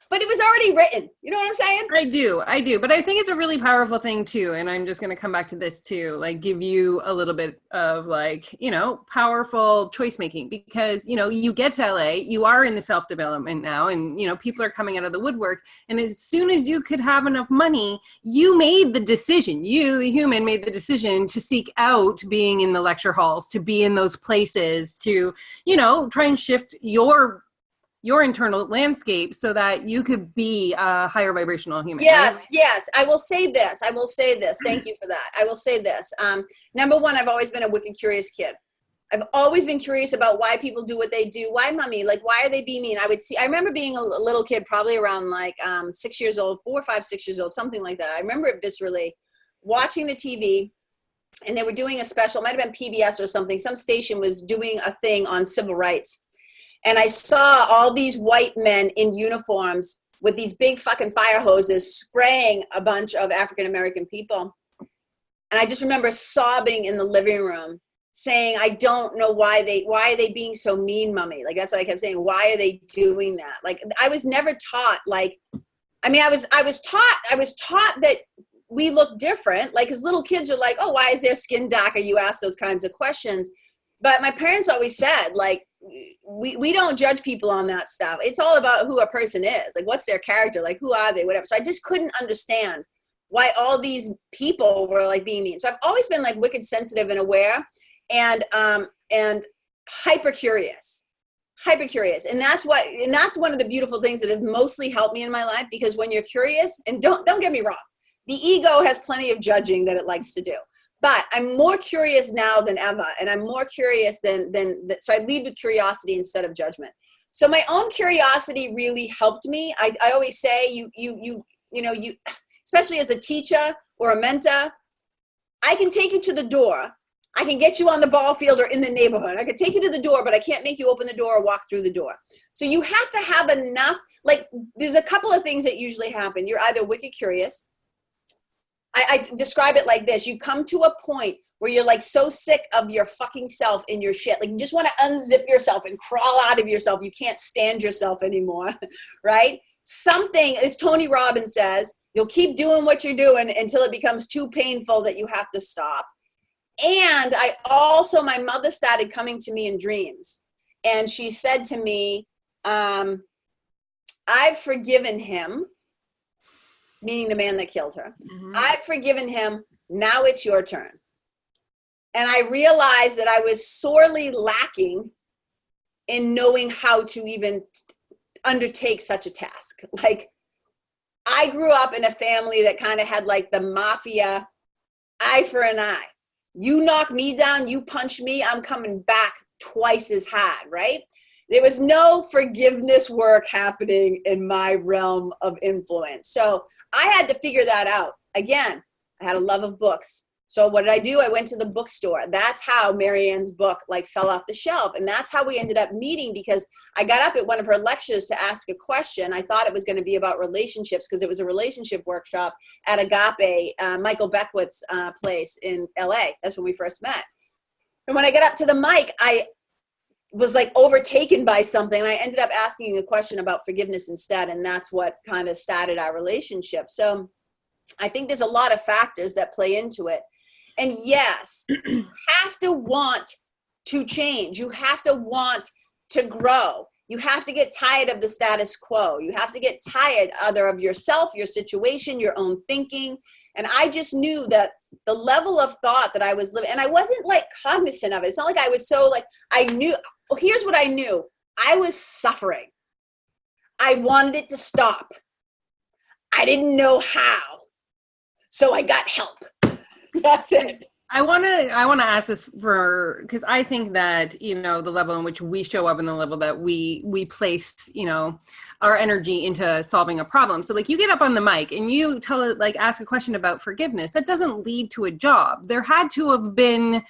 But it was already written. You know what I'm saying? I do. But I think it's a really powerful thing too. And I'm just going to come back to this too, like give you a little bit of like, you know, powerful choice making because, you know, you get to LA, you are in the self-development now and, you know, people are coming out of the woodwork. And as soon as you could have enough money, you made the decision, you, the human, made the decision to seek out being in the lecture halls, to be in those places, to, you know, try and shift your internal landscape so that you could be a higher vibrational human. Yes, right? yes. I will say this. Thank you for that. I will say this. Number one, I've always been a wicked curious kid. I've always been curious about why people do what they do. Why, mommy? Like, why are they being mean? I remember being a little kid, probably around like 6 years old, 4, 5, 6 years old, something like that. I remember it viscerally, watching the TV, and they were doing a special, might have been PBS or something. Some station was doing a thing on civil rights. And I saw all these white men in uniforms with these big fucking fire hoses spraying a bunch of African-American people. And I just remember sobbing in the living room saying, I don't know why are they being so mean, mommy? Like, that's what I kept saying. Why are they doing that? Like, I was never taught, like, I mean, I was taught that we look different. Like, as little kids are like, oh, why is their skin darker? You ask those kinds of questions. But my parents always said, like, we don't judge people on that stuff. It's all about who a person is. Like, what's their character? Like, who are they? Whatever. So I just couldn't understand why all these people were like being mean. So I've always been like wicked sensitive and aware and hyper curious. And that's one of the beautiful things that has mostly helped me in my life, because when you're curious, and don't get me wrong, the ego has plenty of judging that it likes to do. But I'm more curious now than ever, and I'm more curious than so I lead with curiosity instead of judgment. So my own curiosity really helped me. I always say you especially as a teacher or a mentor, I can take you to the door. I can get you on the ball field or in the neighborhood. I can take you to the door, but I can't make you open the door or walk through the door. So you have to have enough, like, there's a couple of things that usually happen. You're either wicked curious. I describe it like this. You come to a point where you're like so sick of your fucking self and your shit. Like, you just want to unzip yourself and crawl out of yourself. You can't stand yourself anymore, right? Something, as Tony Robbins says, you'll keep doing what you're doing until it becomes too painful that you have to stop. And my mother started coming to me in dreams. And she said to me, I've forgiven him. Meaning the man that killed her. Mm-hmm. I've forgiven him. Now it's your turn. And I realized that I was sorely lacking in knowing how to even undertake such a task. Like, I grew up in a family that kind of had like the mafia eye for an eye. You knock me down, you punch me, I'm coming back twice as hard, right? There was no forgiveness work happening in my realm of influence. So I had to figure that out. Again, I had a love of books. So what did I do? I went to the bookstore. That's how Marianne's book like fell off the shelf. And that's how we ended up meeting, because I got up at one of her lectures to ask a question. I thought it was going to be about relationships because it was a relationship workshop at Agape, Michael Beckwith's place in LA. That's when we first met. And when I got up to the mic, I was like overtaken by something. And I ended up asking a question about forgiveness instead. And that's what kind of started our relationship. So I think there's a lot of factors that play into it. And yes, you have to want to change. You have to want to grow. You have to get tired of the status quo. You have to get tired either of yourself, your situation, your own thinking. And I just knew that the level of thought that I was living, and I wasn't like cognizant of it. It's not like I was so like, I knew, well, here's what I knew. I was suffering. I wanted it to stop. I didn't know how. So I got help. That's it. I want to ask this because I think that, the level in which we show up and the level that we place, our energy into solving a problem. So like you get up on the mic and you ask a question about forgiveness. That doesn't lead to a job. There had to have been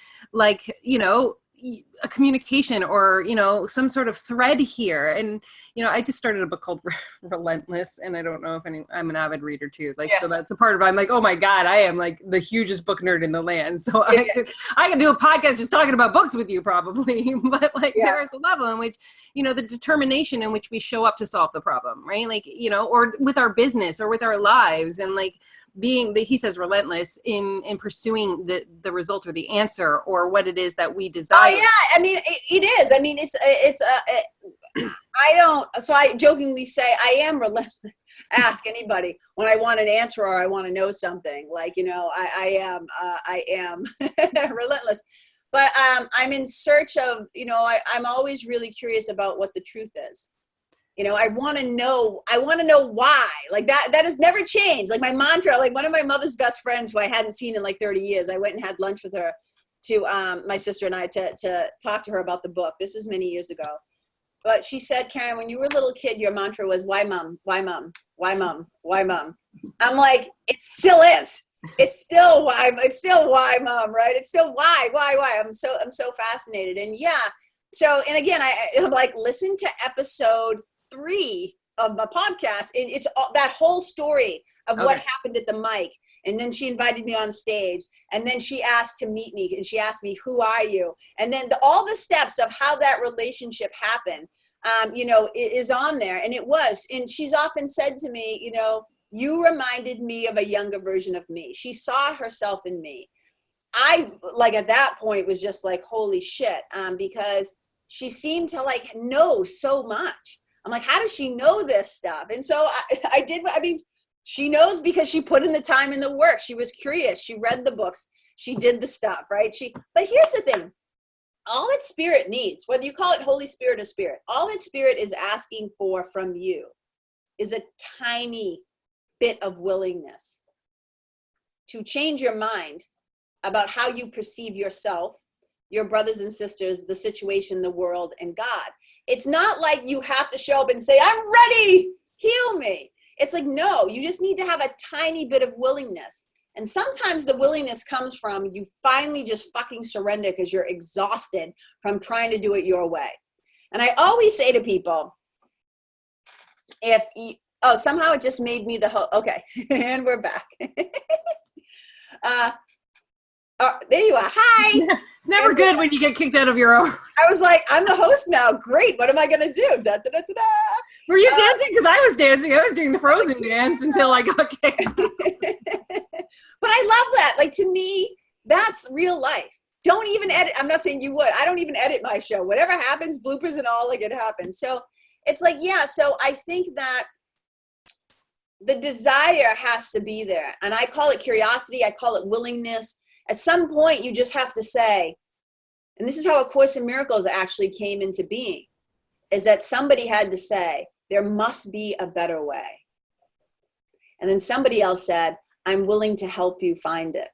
a communication or, some sort of thread here. And, I just started a book called Relentless, and I don't know if I'm an avid reader too. So that's a part of it. I'm like, oh my God, I am like the hugest book nerd in the land. So I could do a podcast just talking about books with you probably, but there is a level in which, the determination in which we show up to solve the problem, right? Or with our business or with our lives, and he says relentless in pursuing the result or the answer or what it is that we desire. Oh yeah, I mean it is. I mean so I jokingly say I am relentless. Ask anybody when I want an answer or I want to know something. I am relentless. But I'm in search of, I'm always really curious about what the truth is. I want to know why. That has never changed. My mantra, one of my mother's best friends who I hadn't seen in 30 years, I went and had lunch with her my sister and I to talk to her about the book. This was many years ago. But she said, Karen, when you were a little kid, your mantra was, why mom? Why mom? Why mom? Why mom? I'm like, it still is. It's still why mom, right? It's still why? I'm so fascinated. And so, and again, I'm like, listen to episode 3 of my podcast. It's that whole story of what happened at the mic. And then she invited me on stage, and then she asked to meet me, and she asked me, who are you? And then all the steps of how that relationship happened, is on there. And it was, and she's often said to me, you reminded me of a younger version of me. She saw herself in me. I at that point was just like, holy shit. Because she seemed to know so much. I'm like, how does she know this stuff? And so she knows because she put in the time and the work. She was curious. She read the books. She did the stuff, right? But here's the thing. All that spirit needs, whether you call it Holy Spirit or spirit, all that spirit is asking for from you is a tiny bit of willingness to change your mind about how you perceive yourself, your brothers and sisters, the situation, the world, and God. It's not like you have to show up and say, I'm ready, heal me. It's like, no, you just need to have a tiny bit of willingness. And sometimes the willingness comes from you finally just fucking surrender because you're exhausted from trying to do it your way. And I always say to people, somehow it just made me the host. Okay, and we're back. There you are. Hi. It's never good when you get kicked out of your own. I was like, I'm the host now. Great. What am I going to do? Da, da, da, da, da. Were you dancing? Because I was dancing. I was doing the Frozen dance until I got kicked. But I love that. To me, that's real life. Don't even edit. I'm not saying you would. I don't even edit my show. Whatever happens, bloopers and all, it happens. So it's so I think that the desire has to be there. And I call it curiosity. I call it willingness. At some point, you just have to say, and this is how A Course in Miracles actually came into being, is that somebody had to say, there must be a better way. And then somebody else said, I'm willing to help you find it.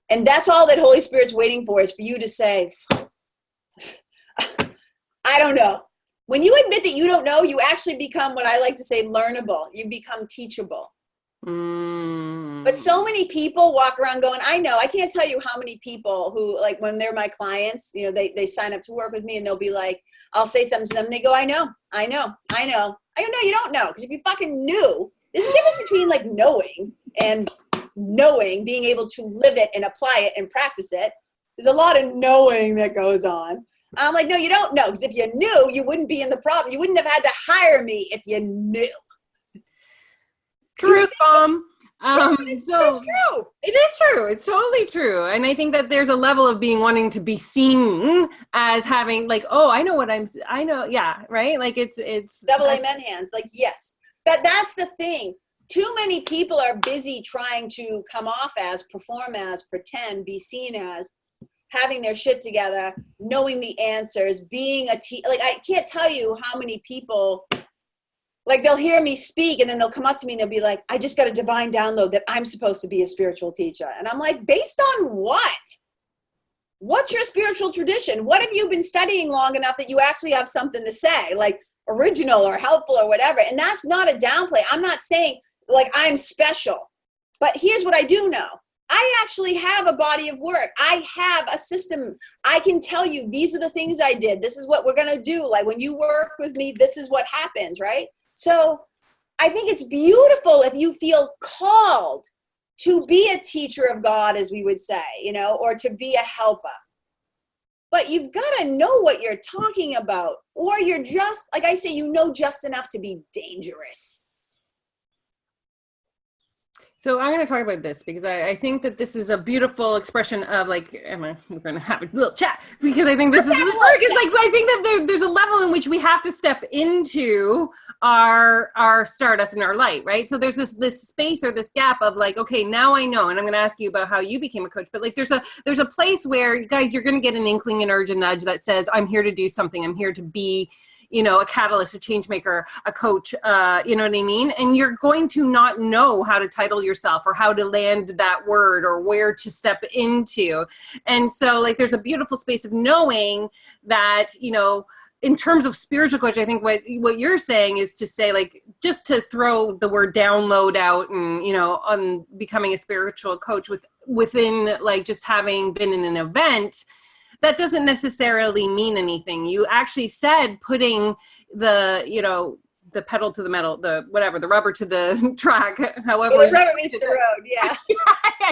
And that's all that Holy Spirit's waiting for, is for you to say, I don't know. When you admit that you don't know, you actually become, what I like to say, learnable. You become teachable. But so many people walk around going, I know. I can't tell you how many people who, like, when they're my clients, you know, they sign up to work with me, and they'll be like, I'll say something to them, and they go, I know. I go, no, you don't know. Because if you fucking knew, there's a difference between, like, knowing and knowing, being able to live it and apply it and practice it. There's a lot of knowing that goes on. I'm like, no, you don't know. Because if you knew, you wouldn't be in the problem. You wouldn't have had to hire me if you knew. Truth bomb. It's true. It is true. It's totally true. And I think that there's a level of being wanting to be seen as having, like, oh, I know. Yeah. Right. Like it's double amen hands. Like, yes, but that's the thing. Too many people are busy trying to come off as, perform as, pretend, be seen as, having their shit together, knowing the answers, being like, I can't tell you how many people, like, they'll hear me speak and then they'll come up to me and they'll be like, I just got a divine download that I'm supposed to be a spiritual teacher. And I'm like, based on what? What's your spiritual tradition? What have you been studying long enough that you actually have something to say, like original or helpful or whatever? And that's not a downplay. I'm not saying like I'm special, but here's what I do know. I actually have a body of work. I have a system. I can tell you, these are the things I did. This is what we're going to do. Like, when you work with me, this is what happens, right? So I think it's beautiful if you feel called to be a teacher of God, as we would say, you know, or to be a helper. But you've got to know what you're talking about, or you're just, like I say, you know just enough to be dangerous. So I'm going to talk about this because I think that this is a beautiful expression of, like, Emma, we're going to have a little chat, because I think this is, like, I think that there's a level in which we have to step into our stardust and our light, right? So there's this space or this gap of, like, okay, now I know, and I'm going to ask you about how you became a coach, but, like, there's a place where, guys, you're going to get an inkling, an urge, a nudge that says, I'm here to do something. I'm here to be, you know, a catalyst, a change maker, a coach, you know what I mean? And you're going to not know how to title yourself or how to land that word or where to step into. And so, like, there's a beautiful space of knowing that, you know, in terms of spiritual coach, I think what you're saying is to say, like, just to throw the word download out and, you know, on becoming a spiritual coach within, like, just having been in an event, that doesn't necessarily mean anything. You actually said putting the, you know, the pedal to the metal, the whatever, the rubber to the track, however. Yeah, the rubber meets the road, yeah.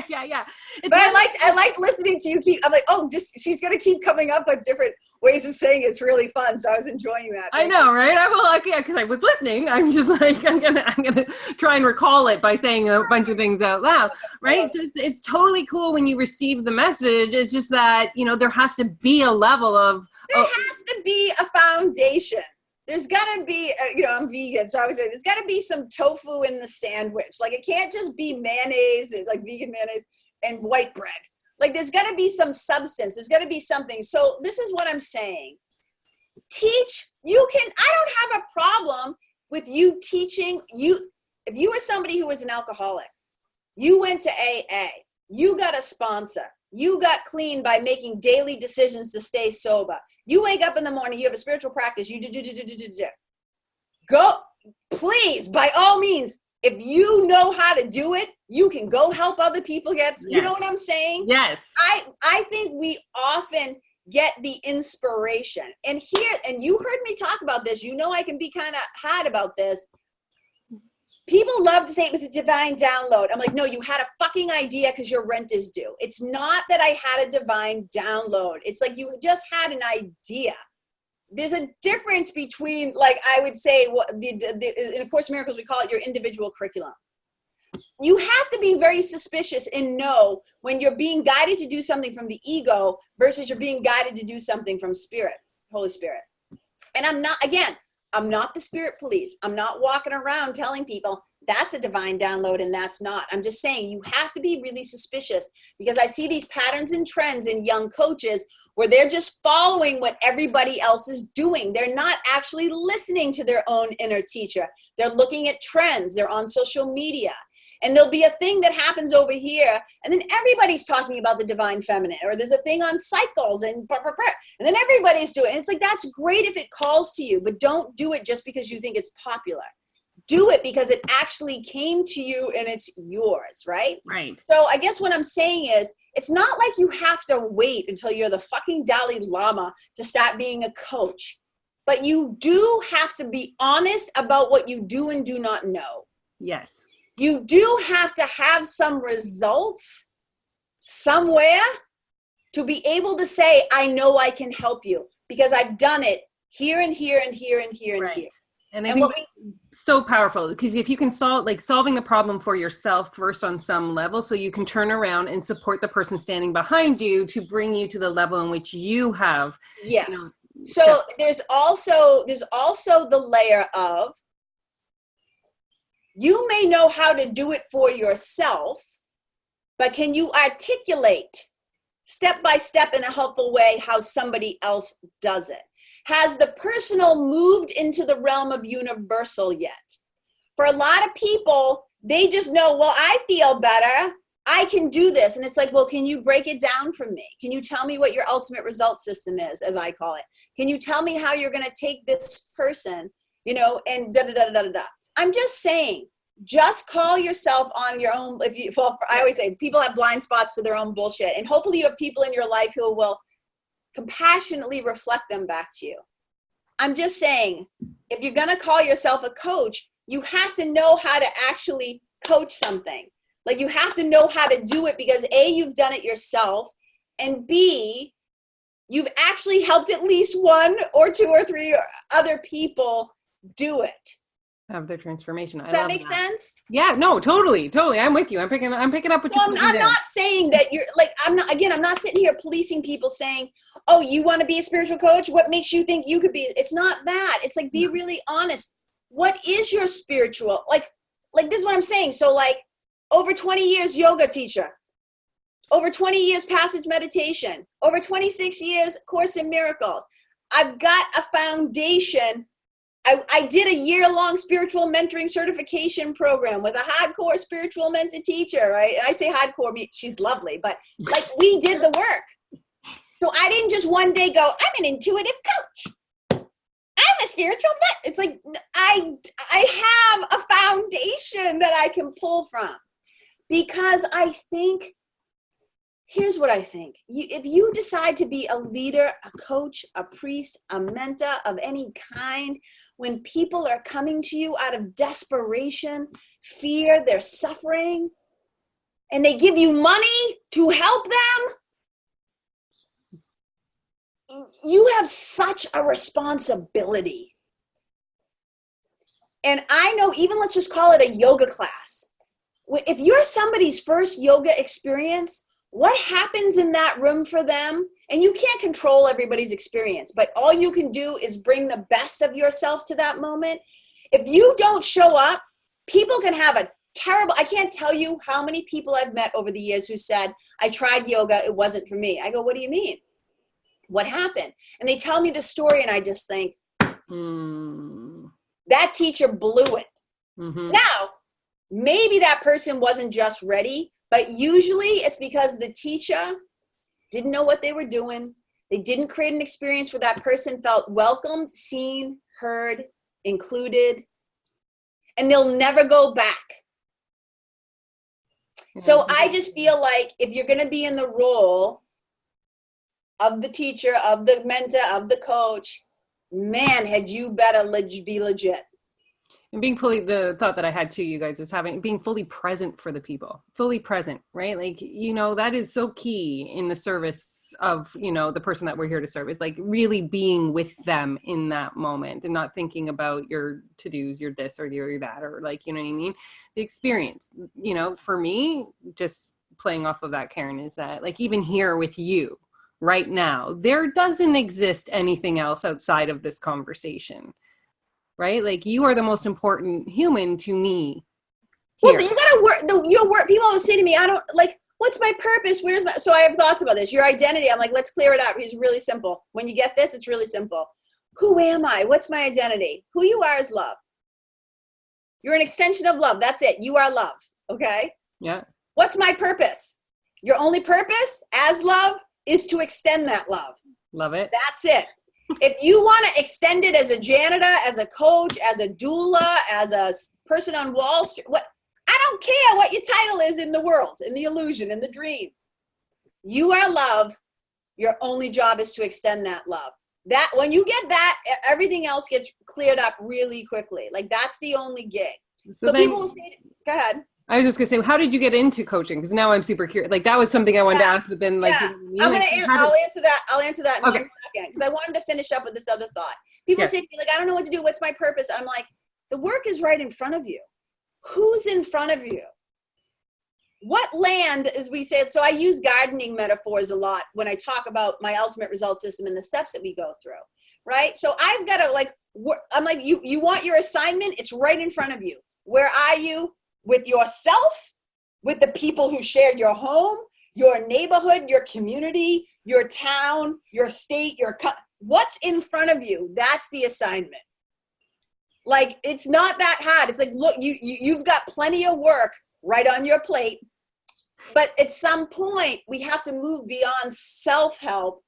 yeah. But I liked listening to you I'm like, oh, she's going to keep coming up with different ways of saying it. It's really fun. So I was enjoying that. I know, right? Because I was listening. I'm just like, I'm gonna try and recall it by saying a bunch of things out loud, right? So it's totally cool when you receive the message. It's just that, you know, there has to be a level of. There has to be a foundation. There's got to be, you know, I'm vegan, so I would say there's got to be some tofu in the sandwich. Like, it can't just be mayonnaise, like vegan mayonnaise and white bread. Like, there's got to be some substance. There's got to be something. So this is what I'm saying. Teach. I don't have a problem with you teaching. If you were somebody who was an alcoholic, you went to AA, you got a sponsor, you got clean by making daily decisions to stay sober. You wake up in the morning, you have a spiritual practice, you do. Go, please, by all means, if you know how to do it, you can go help other people get, you know what I'm saying? Yes. I think we often get the inspiration. And you heard me talk about this, you know I can be kind of hot about this. People love to say it was a divine download. I'm like, no, you had a fucking idea because your rent is due. It's not that I had a divine download. It's like you just had an idea. There's a difference between, like, I would say, in A Course in Miracles, we call it your individual curriculum. You have to be very suspicious and know when you're being guided to do something from the ego versus you're being guided to do something from Spirit, Holy Spirit. And I'm not the spirit police. I'm not walking around telling people that's a divine download and that's not. I'm just saying you have to be really suspicious, because I see these patterns and trends in young coaches where they're just following what everybody else is doing. They're not actually listening to their own inner teacher. They're looking at trends. They're on social media. And there'll be a thing that happens over here, and then everybody's talking about the divine feminine, or there's a thing on cycles and then everybody's doing it. And it's like, that's great if it calls to you, but don't do it just because you think it's popular. Do it because it actually came to you and it's yours, right? Right. So I guess what I'm saying is, it's not like you have to wait until you're the fucking Dalai Lama to start being a coach. But you do have to be honest about what you do and do not know. Yes. You do have to have some results somewhere to be able to say, I know I can help you because I've done it here and here and here and here and here. And I think so powerful, because if you can solving the problem for yourself first on some level, so you can turn around and support the person standing behind you to bring you to the level in which you have. Yes. So there's also the layer of, you may know how to do it for yourself, but can you articulate step by step in a helpful way how somebody else does it? Has the personal moved into the realm of universal yet? For a lot of people, they just know, well, I feel better. I can do this. And it's like, well, can you break it down for me? Can you tell me what your ultimate result system is, as I call it? Can you tell me how you're going to take this person, and da-da-da-da-da-da. I'm just saying, just call yourself on your own. I always say people have blind spots to their own bullshit. And hopefully you have people in your life who will compassionately reflect them back to you. I'm just saying, if you're going to call yourself a coach, you have to know how to actually coach something. Like, you have to know how to do it because A, you've done it yourself, and B, you've actually helped at least one or two or three other people do it. Have their transformation. Does that make sense? Yeah, no, totally. I'm with you. I'm picking up what you're putting I'm down. not saying that you're like, I'm not sitting here policing people saying, oh, you want to be a spiritual coach? What makes you think you could be? It's not that. It's like, be really honest. What is your spiritual? Like this is what I'm saying. So like, over 20 years yoga teacher, over 20 years passage meditation, over 26 years Course in Miracles. I've got a foundation. I did a year-long spiritual mentoring certification program with a hardcore spiritual mentor teacher, right? And I say hardcore, she's lovely, but like, we did the work. So I didn't just one day go, I'm an intuitive coach. I'm a spiritual vet. It's like, I have a foundation that I can pull from, because I think, here's what I think. If you decide to be a leader, a coach, a priest, a mentor of any kind, when people are coming to you out of desperation, fear, they're suffering, and they give you money to help them, you have such a responsibility. And I know, even let's just call it a yoga class. If you're somebody's first yoga experience, what happens in that room for them? And you can't control everybody's experience, but all you can do is bring the best of yourself to that moment. If you don't show up, people can have a terrible, I can't tell you how many people I've met over the years who said, I tried yoga, it wasn't for me. I go, what do you mean? What happened? And they tell me the story, and I just think, that teacher blew it. Mm-hmm. Now, maybe that person wasn't just ready, but usually it's because the teacher didn't know what they were doing. They didn't create an experience where that person felt welcomed, seen, heard, included, and they'll never go back. So I just feel like if you're going to be in the role of the teacher, of the mentor, of the coach, man, had you better be legit. And being the thought that I had too, you guys, is being fully present for the people, fully present, right? Like, that is so key in the service of, the person that we're here to serve, is like really being with them in that moment and not thinking about your to-dos, your this or your that, or like, you know what I mean? The experience, for me, just playing off of that, Karen, is that like, even here with you right now, there doesn't exist anything else outside of this conversation. Right? Like, you are the most important human to me here. Well, you gotta work, your work. People always say to me, I don't, like, what's my purpose? So I have thoughts about this. Your identity. I'm like, let's clear it up. It's really simple. When you get this, it's really simple. Who am I? What's my identity? Who you are is love. You're an extension of love. That's it. You are love. Okay. Yeah. What's my purpose? Your only purpose as love is to extend that love. Love it. That's it. If you want to extend it as a janitor, as a coach, as a doula, as a person on Wall Street, I don't care what your title is in the world, in the illusion, in the dream. You are love. Your only job is to extend that love. That when you get that, everything else gets cleared up really quickly. Like that's the only gig. So people will say, go ahead. I was just gonna say, how did you get into coaching? Because now I'm super curious. Like that was something I wanted to ask, but then like, I'll answer that. I'll answer that in 1 second because I wanted to finish up with this other thought. People say to me, like, I don't know what to do. What's my purpose? I'm like, the work is right in front of you. Who's in front of you? What land, as we say, so I use gardening metaphors a lot when I talk about my ultimate result system and the steps that we go through, right? So I've got to I'm like, you want your assignment? It's right in front of you. Where are you? With yourself, with the people who shared your home, your neighborhood, your community, your town, your state, what's in front of you? That's the assignment. Like, it's not that hard. It's like, look, you've got plenty of work right on your plate. But at some point, we have to move beyond self-help,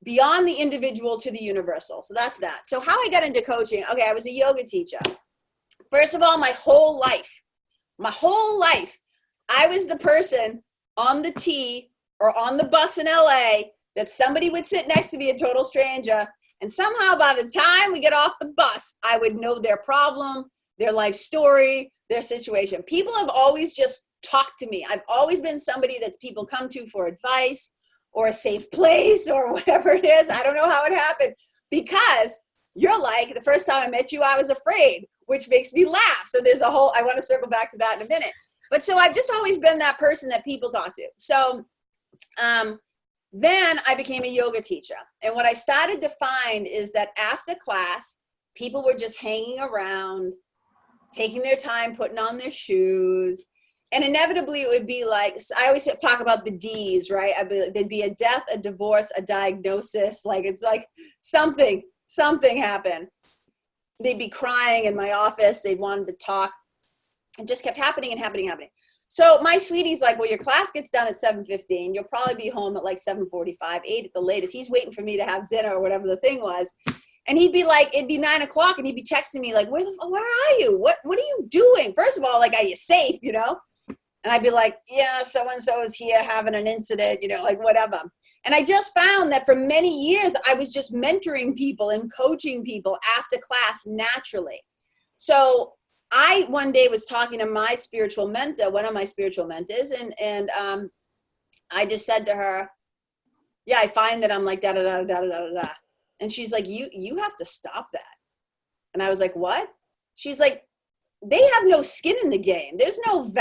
beyond the individual to the universal. So that's that. So how I got into coaching, okay, I was a yoga teacher. First of all, my whole life, I was the person on the T or on the bus in LA that somebody would sit next to me, a total stranger, and somehow by the time we get off the bus, I would know their problem, their life story, their situation. People have always just talked to me. I've always been somebody that people come to for advice or a safe place or whatever it is. I don't know how it happened because you're like, the first time I met you, I was afraid, which makes me laugh. So there's I want to circle back to that in a minute. But so I've just always been that person that people talk to. So then I became a yoga teacher. And what I started to find is that after class, people were just hanging around, taking their time, putting on their shoes. And inevitably it would be like, I always talk about the D's, right? There'd be a death, a divorce, a diagnosis. Like, it's like something happened. They'd be crying in my office. They'd wanted to talk. It just kept happening and happening. So my sweetie's like, well, your class gets done at 7:15. You'll probably be home at like 7:45, 8 at the latest. He's waiting for me to have dinner or whatever the thing was. And he'd be like, it'd be 9 o'clock and he'd be texting me like, where are you? What are you doing? First of all, like, are you safe? You know? And I'd be like, yeah, so-and-so is here having an incident, you know, like whatever. And I just found that for many years, I was just mentoring people and coaching people after class naturally. So I one day was talking to my spiritual mentor, one of my spiritual mentors, and I just said to her, yeah, I find that I'm like da-da-da-da-da-da-da. And she's like, you have to stop that. And I was like, what? She's like, they have no skin in the game. There's no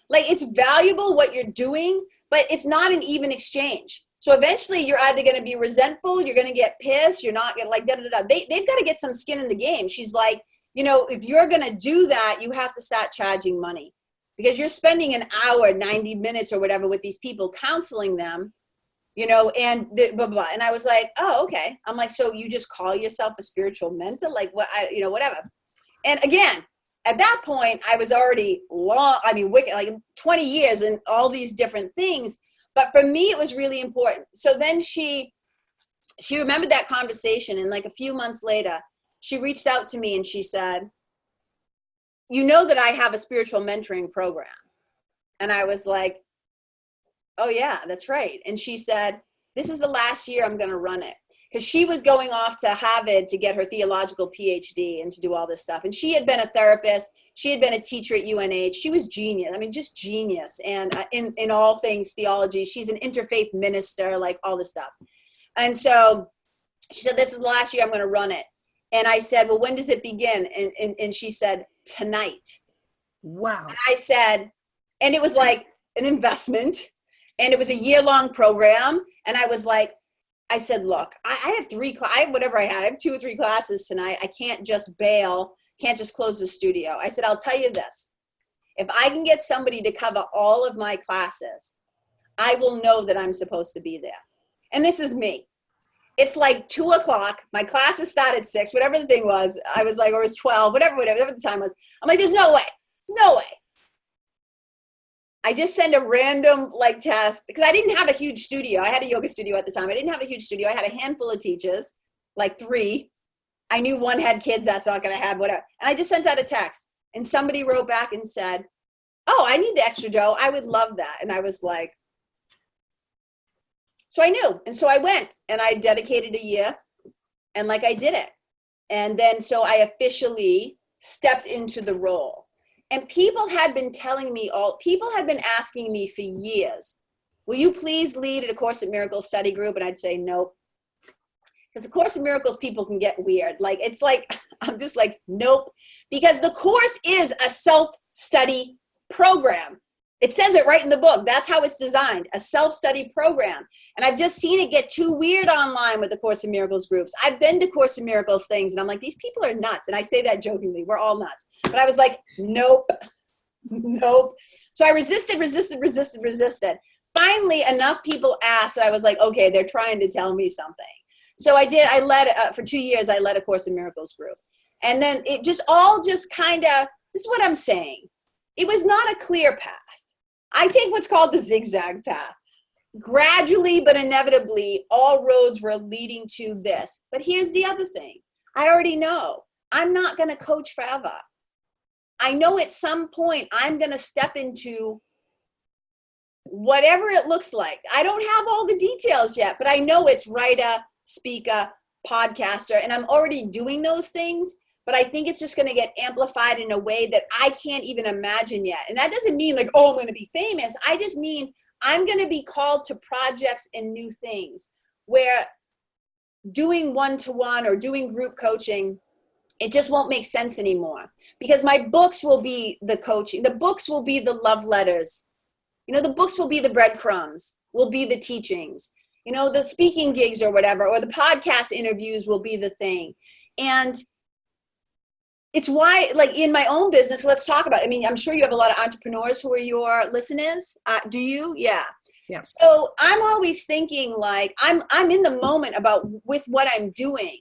like, it's valuable what you're doing, but it's not an even exchange. So eventually you're either going to be resentful, you're going to get pissed, you're not going to like da-da-da-da. They've got to get some skin in the game. She's like, you know, if you're going to do that, you have to start charging money because you're spending an hour, 90 minutes or whatever with these people counseling them, you know, and blah, blah, blah. And I was like, oh, okay. I'm like, so you just call yourself a spiritual mentor? Like what, you know, whatever. And again, at that point, I was already wicked, like 20 years and all these different things. But for me, it was really important. So then she remembered that conversation. And like a few months later, she reached out to me and she said, you know that I have a spiritual mentoring program. And I was like, oh yeah, that's right. And she said, this is the last year I'm going to run it. Because she was going off to Harvard to get her theological PhD and to do all this stuff. And she had been a therapist. She had been a teacher at UNH. She was genius. I mean, just genius. And in all things theology, she's an interfaith minister, like all this stuff. And so she said, this is the last year I'm going to run it. And I said, well, when does it begin? And she said, tonight. Wow. And I said, and it was like an investment. And it was a year-long program. And I was like, I said, look, I have I have 2 or 3 classes tonight. I can't just bail, can't just close the studio. I said, I'll tell you this. If I can get somebody to cover all of my classes, I will know that I'm supposed to be there. And this is me. It's like 2 o'clock. My classes start at 6, whatever the thing was. I was like, or it was 12, whatever the time was. I'm like, there's no way. I just send a random like task because I didn't have a huge studio. I had a yoga studio at the time. I didn't have a huge studio. I had a handful of teachers, like 3. I knew one had kids. That's not going to have whatever. And I just sent out a text and somebody wrote back and said, oh, I need the extra dough. I would love that. And I was like, so I knew. And so I went and I dedicated a year and like I did it. And then so I officially stepped into the role. And people had been asking me for years, will you please lead a Course in Miracles study group? And I'd say, nope. Because the Course in Miracles people can get weird. Like, it's like, I'm just like, nope. Because the Course is a self-study program. It says it right in the book. That's how it's designed, a self-study program. And I've just seen it get too weird online with the Course in Miracles groups. I've been to Course in Miracles things, and I'm like, these people are nuts. And I say that jokingly. We're all nuts. But I was like, nope, nope. So I resisted. Finally, enough people asked that I was like, okay, they're trying to tell me something. So I did. I led, for 2 years, I led a Course in Miracles group. And then it just all just kind of, this is what I'm saying. It was not a clear path. I take what's called the zigzag path. Gradually, but inevitably, all roads were leading to this. But here's the other thing. I already know I'm not going to coach forever. I know at some point I'm going to step into whatever it looks like. I don't have all the details yet, but I know it's writer, speaker, podcaster, and I'm already doing those things. But I think it's just going to get amplified in a way that I can't even imagine yet. And that doesn't mean like, oh, I'm going to be famous. I just mean I'm going to be called to projects and new things where doing one-to-one or doing group coaching, it just won't make sense anymore. Because my books will be the coaching. The books will be the love letters. You know, the books will be the breadcrumbs, will be the teachings. You know, the speaking gigs or whatever, or the podcast interviews will be the thing. And it's why, like in my own business, let's talk about, I mean, I'm sure you have a lot of entrepreneurs who are your listeners. Do you? Yeah. Yeah. So I'm always thinking like, I'm in the moment about with what I'm doing,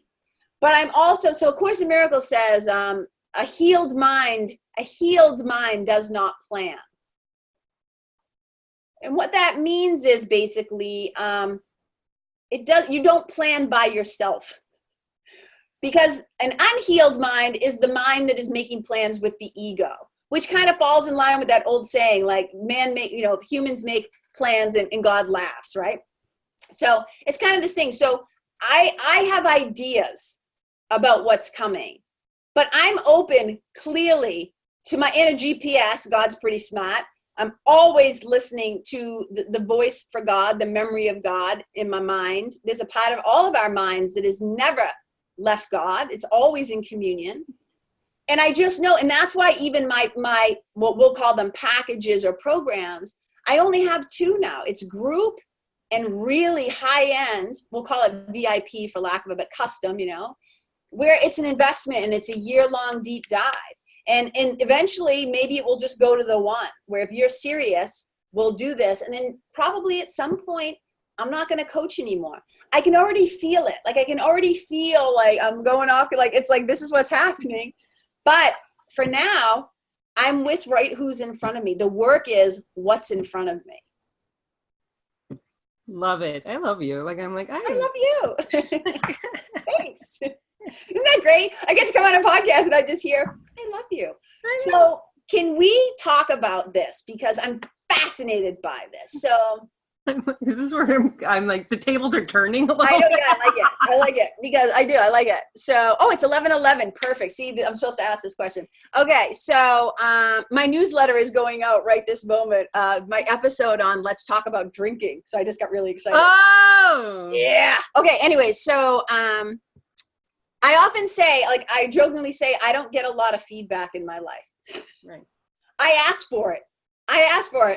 but I'm also, so Course in Miracles says, a healed mind does not plan. And what that means is basically, you don't plan by yourself. Because an unhealed mind is the mind that is making plans with the ego, which kind of falls in line with that old saying, like humans make plans and God laughs, right? So it's kind of this thing. So I have ideas about what's coming, but I'm open clearly to my inner GPS. God's pretty smart. I'm always listening to the voice for God, the memory of God in my mind. There's a part of all of our minds that is never left God. It's always in communion. And I just know, and that's why even my what we'll call them packages or programs, I only have 2 now. It's group and really high end, we'll call it VIP for lack of a bit, custom, where it's an investment and it's a year-long deep dive. And eventually maybe it will just go to the one where if you're serious, we'll do this. And then probably at some point, I'm not going to coach anymore. I can already feel it. Like I can already feel like I'm going off. Like it's like, this is what's happening. But for now, I'm with right who's in front of me. The work is what's in front of me. Love it. I love you. Like, I'm like, I love you. Thanks. Isn't that great? I get to come on a podcast and I just hear, I love you. So can we talk about this? Because I'm fascinated by this. So this is where I'm like, the tables are turning a little. I know, yeah, I like it because I like it. So, it's 11:11. Perfect. See, I'm supposed to ask this question. Okay. So, my newsletter is going out right this moment. My episode on Let's Talk About Drinking. So I just got really excited. Oh yeah. Okay. Anyway. So, I often say, like, I jokingly say, I don't get a lot of feedback in my life. Right. I ask for it.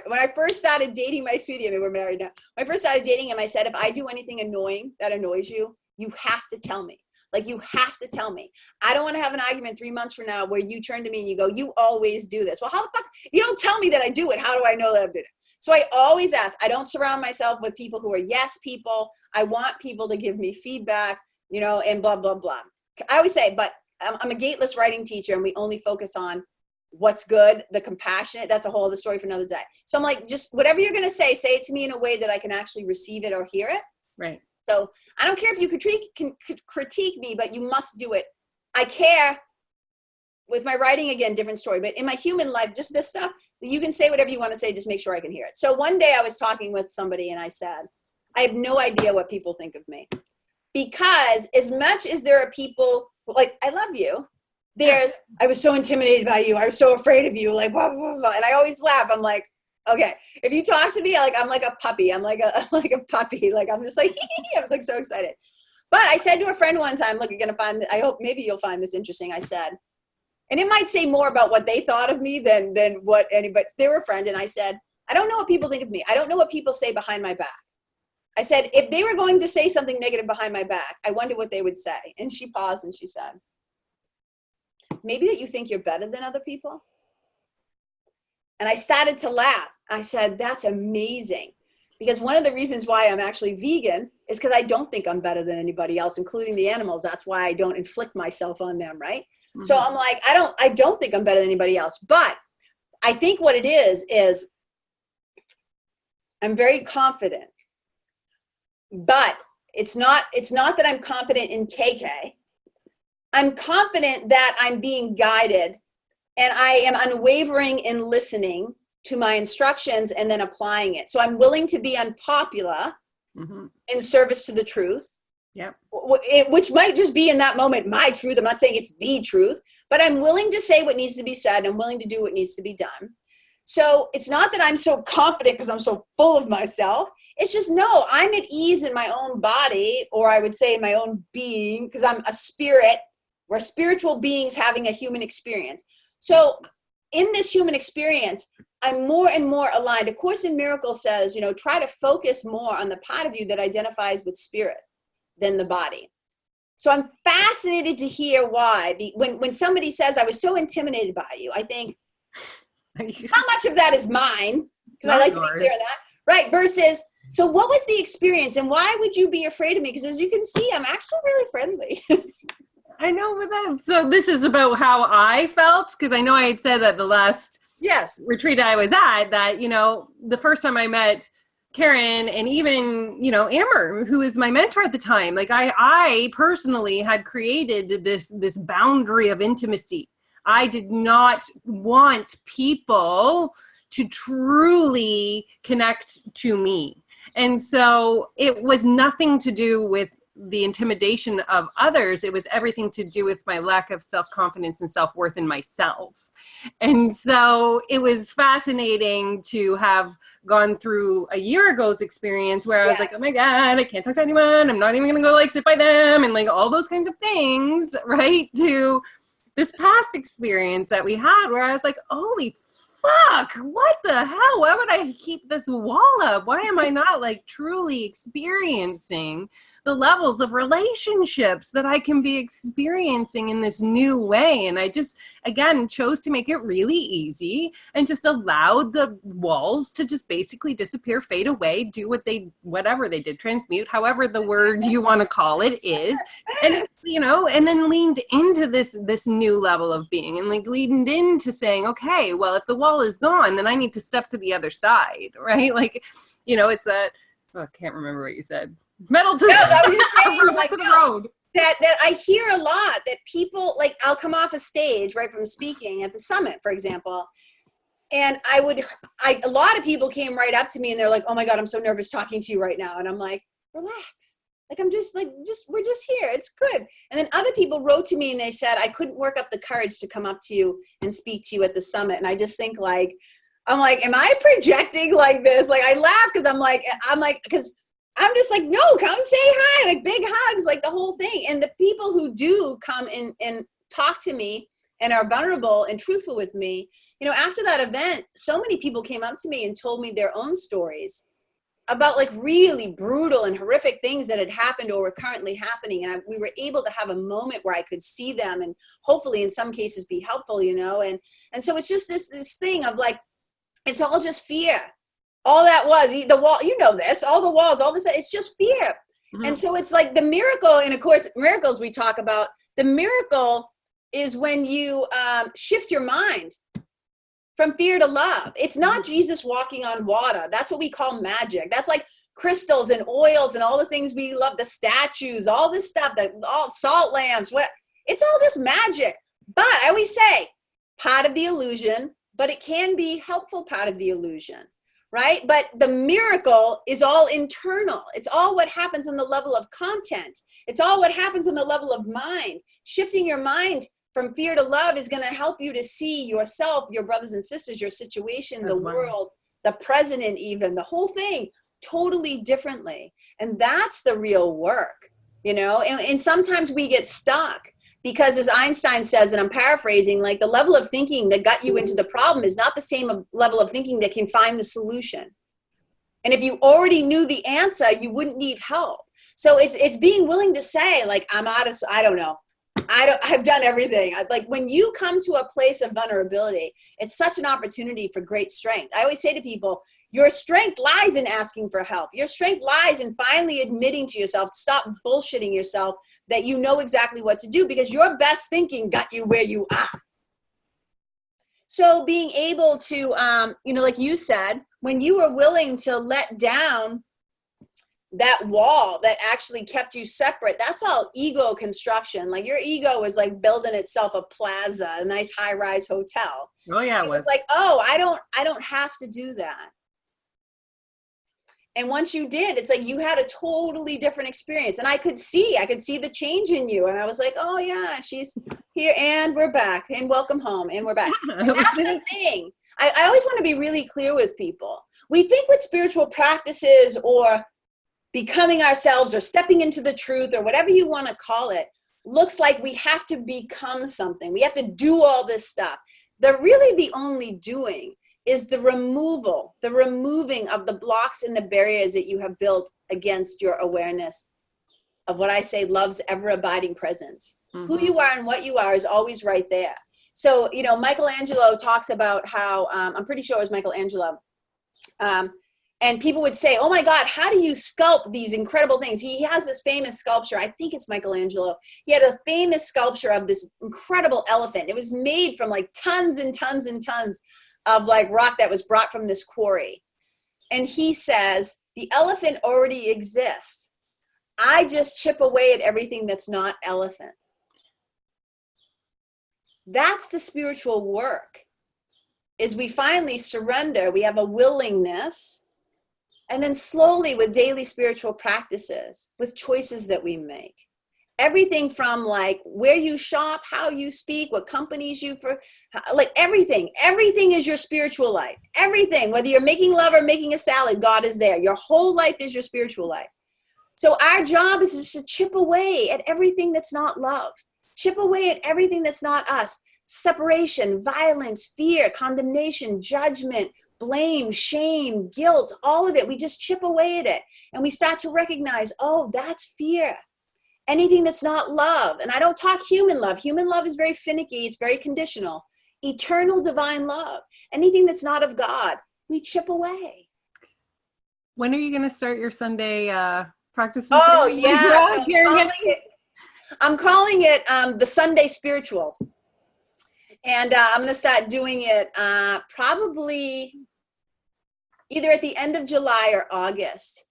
When I first started dating my sweetie, I mean, we're married now. When I first started dating him, I said, if I do anything annoying that annoys you, you have to tell me. Like, you have to tell me. I don't want to have an argument 3 months from now where you turn to me and you go, you always do this. Well, how the fuck? You don't tell me that I do it. How do I know that I did it? So I always ask. I don't surround myself with people who are yes people. I want people to give me feedback, and blah, blah, blah. I always say, but I'm a gateless writing teacher and we only focus on what's good, the compassionate, that's a whole other story for another day. So I'm like, just whatever you're going to say it to me in a way that I can actually receive it or hear it. Right. So I don't care if you critique me, but you must do it. I care with my writing, again, different story, but in my human life, just this stuff, you can say whatever you want to say, just make sure I can hear it. So one day I was talking with somebody and I said, I have no idea what people think of me, because as much as there are people like, I love you, I was so intimidated by you. I was so afraid of you, like, blah, blah, blah. And I always laugh. I'm like, okay, if you talk to me, I'm like a puppy. I'm like a puppy. Like, I'm just like, I was like so excited. But I said to a friend one time, look, you're going to find, I hope maybe you'll find this interesting. I said, and it might say more about what they thought of me than what anybody, they were a friend. And I said, I don't know what people think of me. I don't know what people say behind my back. I said, if they were going to say something negative behind my back, I wonder what they would say. And she paused and she said, maybe that you think you're better than other people. And I started to laugh. I said, that's amazing. Because one of the reasons why I'm actually vegan is because I don't think I'm better than anybody else, including the animals. That's why I don't inflict myself on them, right? Mm-hmm. So I'm like, I don't think I'm better than anybody else. But I think what it is I'm very confident. But it's not that I'm confident in KK. I'm confident that I'm being guided, and I am unwavering in listening to my instructions and then applying it. So I'm willing to be unpopular in service to the truth. Yeah. Which might just be in that moment my truth. I'm not saying it's the truth, but I'm willing to say what needs to be said. I'm willing to do what needs to be done. So it's not that I'm so confident because I'm so full of myself. It's just, no, I'm at ease in my own body, or I would say in my own being, because I'm a spirit. We're spiritual beings having a human experience. So in this human experience, I'm more and more aligned. A Course in Miracles says, try to focus more on the part of you that identifies with spirit than the body. So I'm fascinated to hear why. When somebody says, I was so intimidated by you, I think, how much of that is mine? Because I like to be clear on that. Right, versus, so what was the experience and why would you be afraid of me? Because as you can see, I'm actually really friendly. I know with that. So this is about how I felt, because I know I had said at the last retreat I was at that, the first time I met Karen and even, Amber, who is my mentor at the time, like I personally had created this boundary of intimacy. I did not want people to truly connect to me. And so it was nothing to do with the intimidation of others. It was everything to do with my lack of self-confidence and self-worth in myself. And so it was fascinating to have gone through a year ago's experience where I was like, oh my God, I can't talk to anyone. I'm not even going to go sit by them. And all those kinds of things, right? To this past experience that we had where I was like, holy fuck, what the hell? Why would I keep this wall up? Why am I not truly experiencing the levels of relationships that I can be experiencing in this new way? And I just, again, chose to make it really easy and just allowed the walls to just basically disappear, fade away, do whatever they did, transmute, however the word you want to call it is. And, and then leaned into this new level of being and leaned into saying, okay, well, if the wall is gone, then I need to step to the other side, right? It's that, I can't remember what you said. Metal to I was just saying, the road. That I hear a lot that people, I'll come off a stage right from speaking at the summit, for example, and a lot of people came right up to me and they're like, oh my God, I'm so nervous talking to you right now. And I'm like, relax. I'm just we're just here. It's good. And then other people wrote to me and they said, I couldn't work up the courage to come up to you and speak to you at the summit. And I just think I'm like, am I projecting like this? I laugh because because I'm just like, no, come say hi, big hugs, the whole thing. And the people who do come and talk to me and are vulnerable and truthful with me, after that event, so many people came up to me and told me their own stories about really brutal and horrific things that had happened or were currently happening. And we were able to have a moment where I could see them and hopefully in some cases be helpful, and so it's just this thing of it's all just fear. All that was the wall, this, all the walls, all this, it's just fear. Mm-hmm. And so it's the miracle, and of course, miracles we talk about, the miracle is when you shift your mind from fear to love. It's not Jesus walking on water. That's what we call magic. That's like crystals and oils and all the things we love, the statues, all this stuff, all salt lamps, it's all just magic. But I always say, part of the illusion, but it can be helpful part of the illusion, right? But the miracle is all internal. It's all what happens on the level of content. It's all what happens on the level of mind. Shifting your mind from fear to love is going to help you to see yourself, your brothers and sisters, your situation, the world, the president, even the whole thing totally differently. And that's the real work, you know, and sometimes we get stuck because, as Einstein says, and I'm paraphrasing, like the level of thinking that got you into the problem is not the same level of thinking that can find the solution. And if you already knew the answer, you wouldn't need help. So it's being willing to say, like, I don't know. I've done everything. Like when you come to a place of vulnerability, it's such an opportunity for great strength. I always say to people, your strength lies in asking for help. Your strength lies in finally admitting to yourself, stop bullshitting yourself that you know exactly what to do, because your best thinking got you where you are. So being able to, you know, like you said, when you were willing to let down that wall that actually kept you separate, that's all ego construction. Like your ego was like building itself a plaza, a nice high-rise hotel. Oh yeah, it was like, oh, I don't have to do that. And once you did, it's like you had a totally different experience. And I could see the change in you. And I was like, oh yeah, she's here and we're back and welcome home and we're back. And that's the thing. I always want to be really clear with people. We think with spiritual practices or becoming ourselves or stepping into the truth or whatever you want to call it, looks like we have to become something. We have to do all this stuff. The only doing is the removing of the blocks and the barriers that you have built against your awareness of what I say, love's ever-abiding presence. Mm-hmm. Who you are and what you are is always right there. So, you know, Michelangelo talks about how, I'm pretty sure it was Michelangelo, and people would say, oh my God, how do you sculpt these incredible things? He has this famous sculpture. I think it's Michelangelo. He had a famous sculpture of this incredible elephant. It was made from like tons and tons and tons of like rock that was brought from this quarry. And he says, the elephant already exists. I just chip away at everything that's not elephant. That's the spiritual work, is we finally surrender. We have a willingness. And then slowly with daily spiritual practices, with choices that we make, everything from like where you shop, how you speak, what companies you for, like everything is your spiritual life. Everything, whether you're making love or making a salad, God is there. Your whole life is your spiritual life. So our job is just to chip away at everything that's not love. Chip away at everything that's not us. Separation, violence, fear, condemnation, judgment, blame, shame, guilt, all of it. We just chip away at it. And we start to recognize, oh, that's fear. Anything that's not love. And I don't talk human love. Human love is very finicky. It's very conditional. Eternal divine love. Anything that's not of God, we chip away. When are you going to start your Sunday practices? Oh, yeah. So I'm calling it the Sunday Spiritual. And I'm going to start doing it probably either at the end of July or August.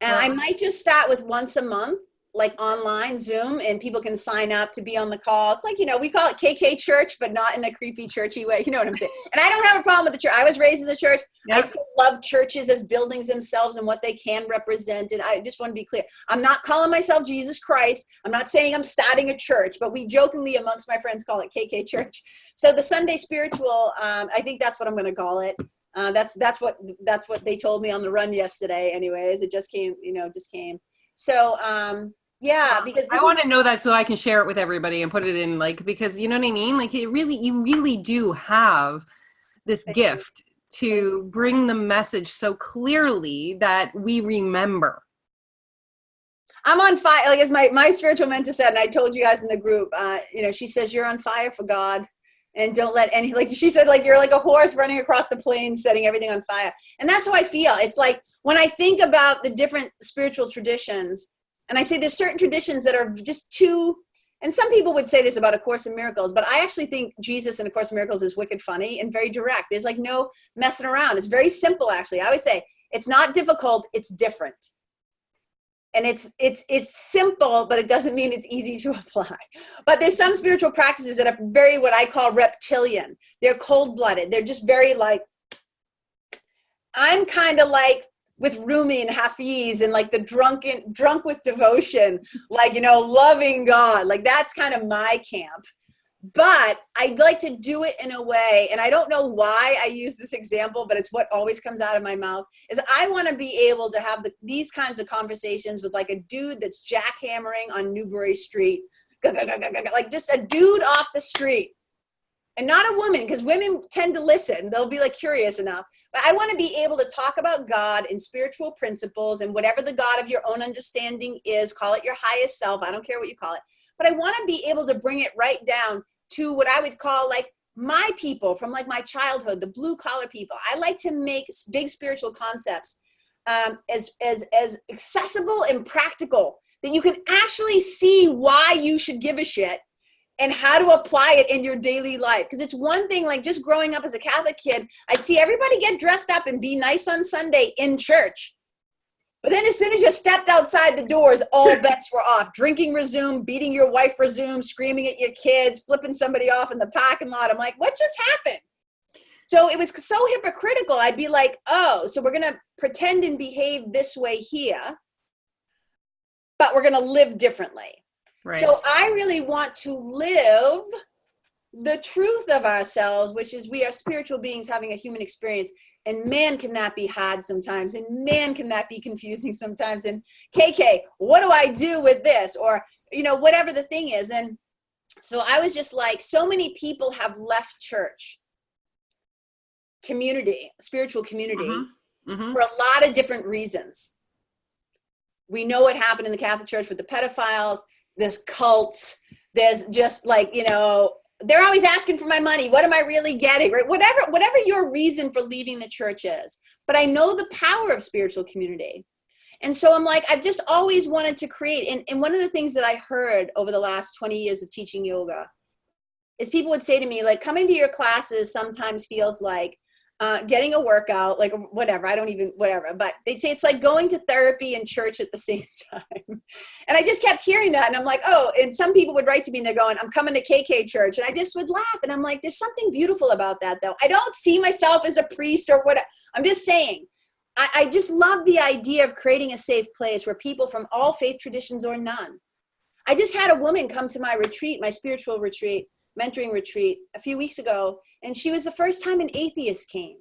And I might just start with once a month, like online Zoom, and people can sign up to be on the call. It's like, you know, we call it KK church, but not in a creepy churchy way. You know what I'm saying? And I don't have a problem with the church. I was raised in the church. Yep. I still love churches as buildings themselves and what they can represent. And I just want to be clear. I'm not calling myself Jesus Christ. I'm not saying I'm starting a church, but we jokingly amongst my friends call it KK church. So the Sunday Spiritual, I think that's what I'm going to call it. That's what they told me on the run yesterday. Anyways, it just came. So, yeah, because I want to know that so I can share it with everybody and put it in, like, because you know what I mean? Like you really do have this gift to bring the message so clearly that we remember. I'm on fire. Like as my spiritual mentor said, and I told you guys in the group, you know, she says, you're on fire for God. And don't let any, like she said, like you're like a horse running across the plains, setting everything on fire. And that's how I feel. It's like when I think about the different spiritual traditions, and I say there's certain traditions that are just too, and some people would say this about A Course in Miracles, but I actually think Jesus in A Course in Miracles is wicked funny and very direct. There's like no messing around. It's very simple, actually. I always say it's not difficult, it's different. And it's simple, but it doesn't mean it's easy to apply. But there's some spiritual practices that are very what I call reptilian. They're cold-blooded. They're just very like, I'm kind of like with Rumi and Hafiz and like the drunk with devotion, like, you know, loving God. Like that's kind of my camp. But I'd like to do it in a way, and I don't know why I use this example, but it's what always comes out of my mouth, is I want to be able to have these kinds of conversations with like a dude that's jackhammering on Newbury Street, like just a dude off the street. And not a woman, because women tend to listen. They'll be like curious enough. But I want to be able to talk about God and spiritual principles and whatever the God of your own understanding is. Call it your highest self. I don't care what you call it. But I want to be able to bring it right down to what I would call like my people from like my childhood, the blue collar people. I like to make big spiritual concepts as accessible and practical that you can actually see why you should give a shit and how to apply it in your daily life. Because it's one thing, like just growing up as a Catholic kid, I'd see everybody get dressed up and be nice on Sunday in church. But then as soon as you stepped outside the doors, all bets were off. Drinking resumed, beating your wife resumed, screaming at your kids, flipping somebody off in the parking lot. I'm like, what just happened? So it was so hypocritical. I'd be like, oh, so we're going to pretend and behave this way here, but we're going to live differently. Right. So I really want to live the truth of ourselves, which is we are spiritual beings having a human experience. And man, can that be hard sometimes. And man, can that be confusing sometimes. And KK, what do I do with this? Or, you know, whatever the thing is. And so I was just like, so many people have left church community, spiritual community, for a lot of different reasons. We know what happened in the Catholic Church with the pedophiles. There's cults, there's just like, you know, they're always asking for my money. What am I really getting? Right? Whatever your reason for leaving the church is. But I know the power of spiritual community. And so I'm like, I've just always wanted to create. And one of the things that I heard over the last 20 years of teaching yoga is people would say to me, like, coming to your classes sometimes feels like getting a workout, like whatever, but they'd say it's like going to therapy and church at the same time. And I just kept hearing that. And I'm like, oh, and some people would write to me and they're going, I'm coming to KK church. And I just would laugh. And I'm like, there's something beautiful about that though. I don't see myself as a priest or what. I'm just saying, I just love the idea of creating a safe place where people from all faith traditions or none. I just had a woman come to my retreat, my spiritual retreat, mentoring retreat a few weeks ago. And she was the first time an atheist came.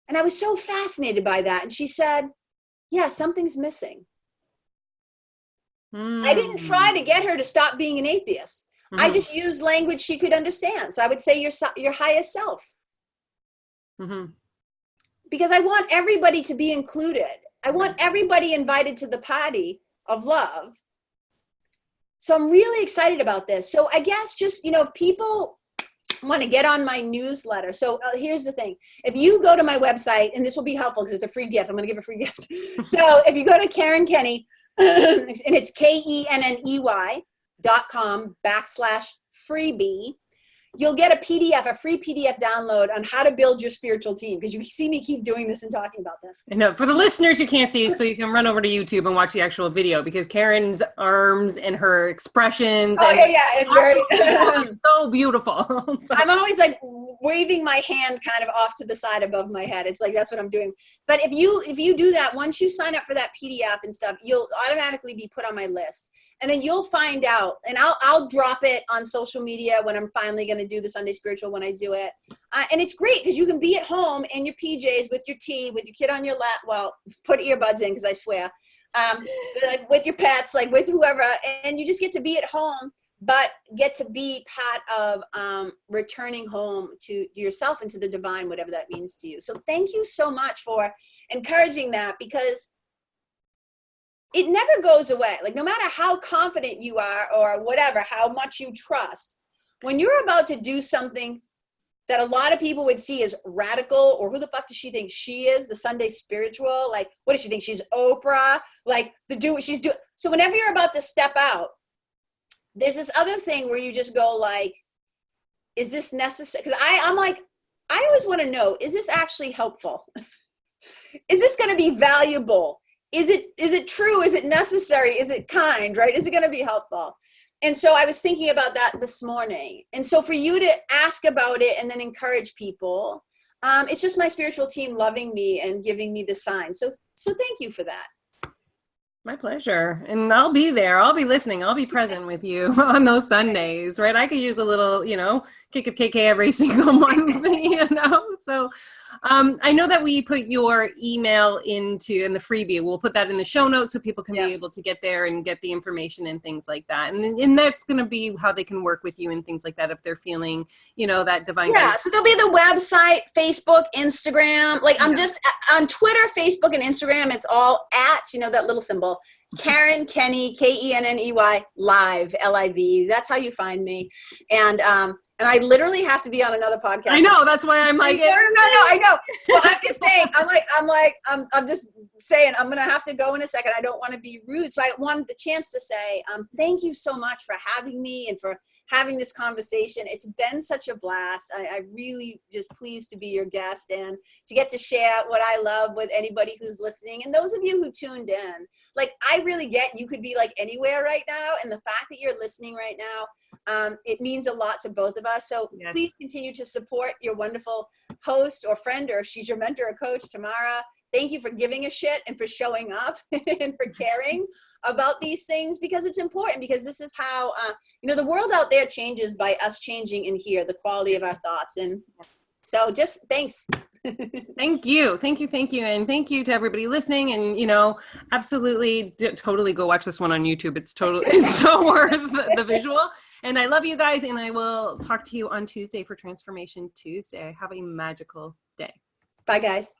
And I was so fascinated by that. And she said, yeah, something's missing. I didn't try to get her to stop being an atheist. I just used language she could understand. So I would say your highest self. Because I want everybody to be included. I want everybody invited to the party of love. So I'm really excited about this. So I guess just, you know, if people want to get on my newsletter. So here's the thing. If you go to my website, and this will be helpful because it's a free gift. I'm going to give a free gift. So if you go to Karen Kenney, and it's KENNEY.com/freebie, you'll get a PDF, a free PDF download on how to build your spiritual team. Because you see me keep doing this and talking about this. No, for the listeners, you can't see, so you can run over to YouTube and watch the actual video because Karen's arms and her expressions. Oh, yeah, it's very so beautiful. So. I'm always like waving my hand kind of off to the side above my head. It's like, that's what I'm doing. But if you do that, once you sign up for that PDF and stuff, you'll automatically be put on my list. And then you'll find out, and I'll drop it on social media when I'm finally going to do the Sunday Spiritual when I do it. And it's great because you can be at home in your PJs with your tea, with your kid on your lap. Well, put earbuds in because I swear. With your pets, like with whoever. And you just get to be at home, but get to be part of returning home to yourself and to the divine, whatever that means to you. So thank you so much for encouraging that, because it never goes away. Like no matter how confident you are or whatever, how much you trust, when you're about to do something that a lot of people would see as radical, or who the fuck does she think she is, the Sunday Spiritual? Like, what does she think? She's Oprah? Like, she's doing. So whenever you're about to step out, there's this other thing where you just go like, is this necessary? Because I'm like, I always want to know, is this actually helpful? Is this going to be valuable? Is it true? Is it necessary? Is it kind, right? Is it going to be helpful? And so I was thinking about that this morning. And so for you to ask about it and then encourage people, it's just my spiritual team loving me and giving me the sign. So thank you for that. My pleasure. And I'll be there. I'll be listening. I'll be present with you on those Sundays, right? I could use a little, kick of KK every single month, So I know that we put your email in the freebie. We'll put that in the show notes so people can be able to get there and get the information and things like that. And that's going to be how they can work with you and things like that if they're feeling, that divine guidance. So there'll be the website, Facebook, Instagram. Like I'm just on Twitter, Facebook, and Instagram. It's all at, that little symbol, Karen Kenney, Kenney, live, LIV. That's how you find me. And I literally have to be on another podcast. I know. That's why I'm like, no, I know. Well, I'm just saying, I'm just saying, I'm going to have to go in a second. I don't want to be rude. So I wanted the chance to say, thank you so much for having me and for having this conversation. It's been such a blast. I really just pleased to be your guest and to get to share what I love with anybody who's listening. And those of you who tuned in, like, I really get you could be like anywhere right now. And the fact that you're listening right now, it means a lot to both of us. So please continue to support your wonderful host or friend, or if she's your mentor or coach, Tamara. Thank you for giving a shit and for showing up and for caring about these things, because it's important, because this is how, the world out there changes by us changing in here, the quality of our thoughts. And so just thanks. Thank you. And thank you to everybody listening. And, absolutely, totally go watch this one on YouTube. It's so worth the visual. And I love you guys. And I will talk to you on Tuesday for Transformation Tuesday. Have a magical day. Bye, guys.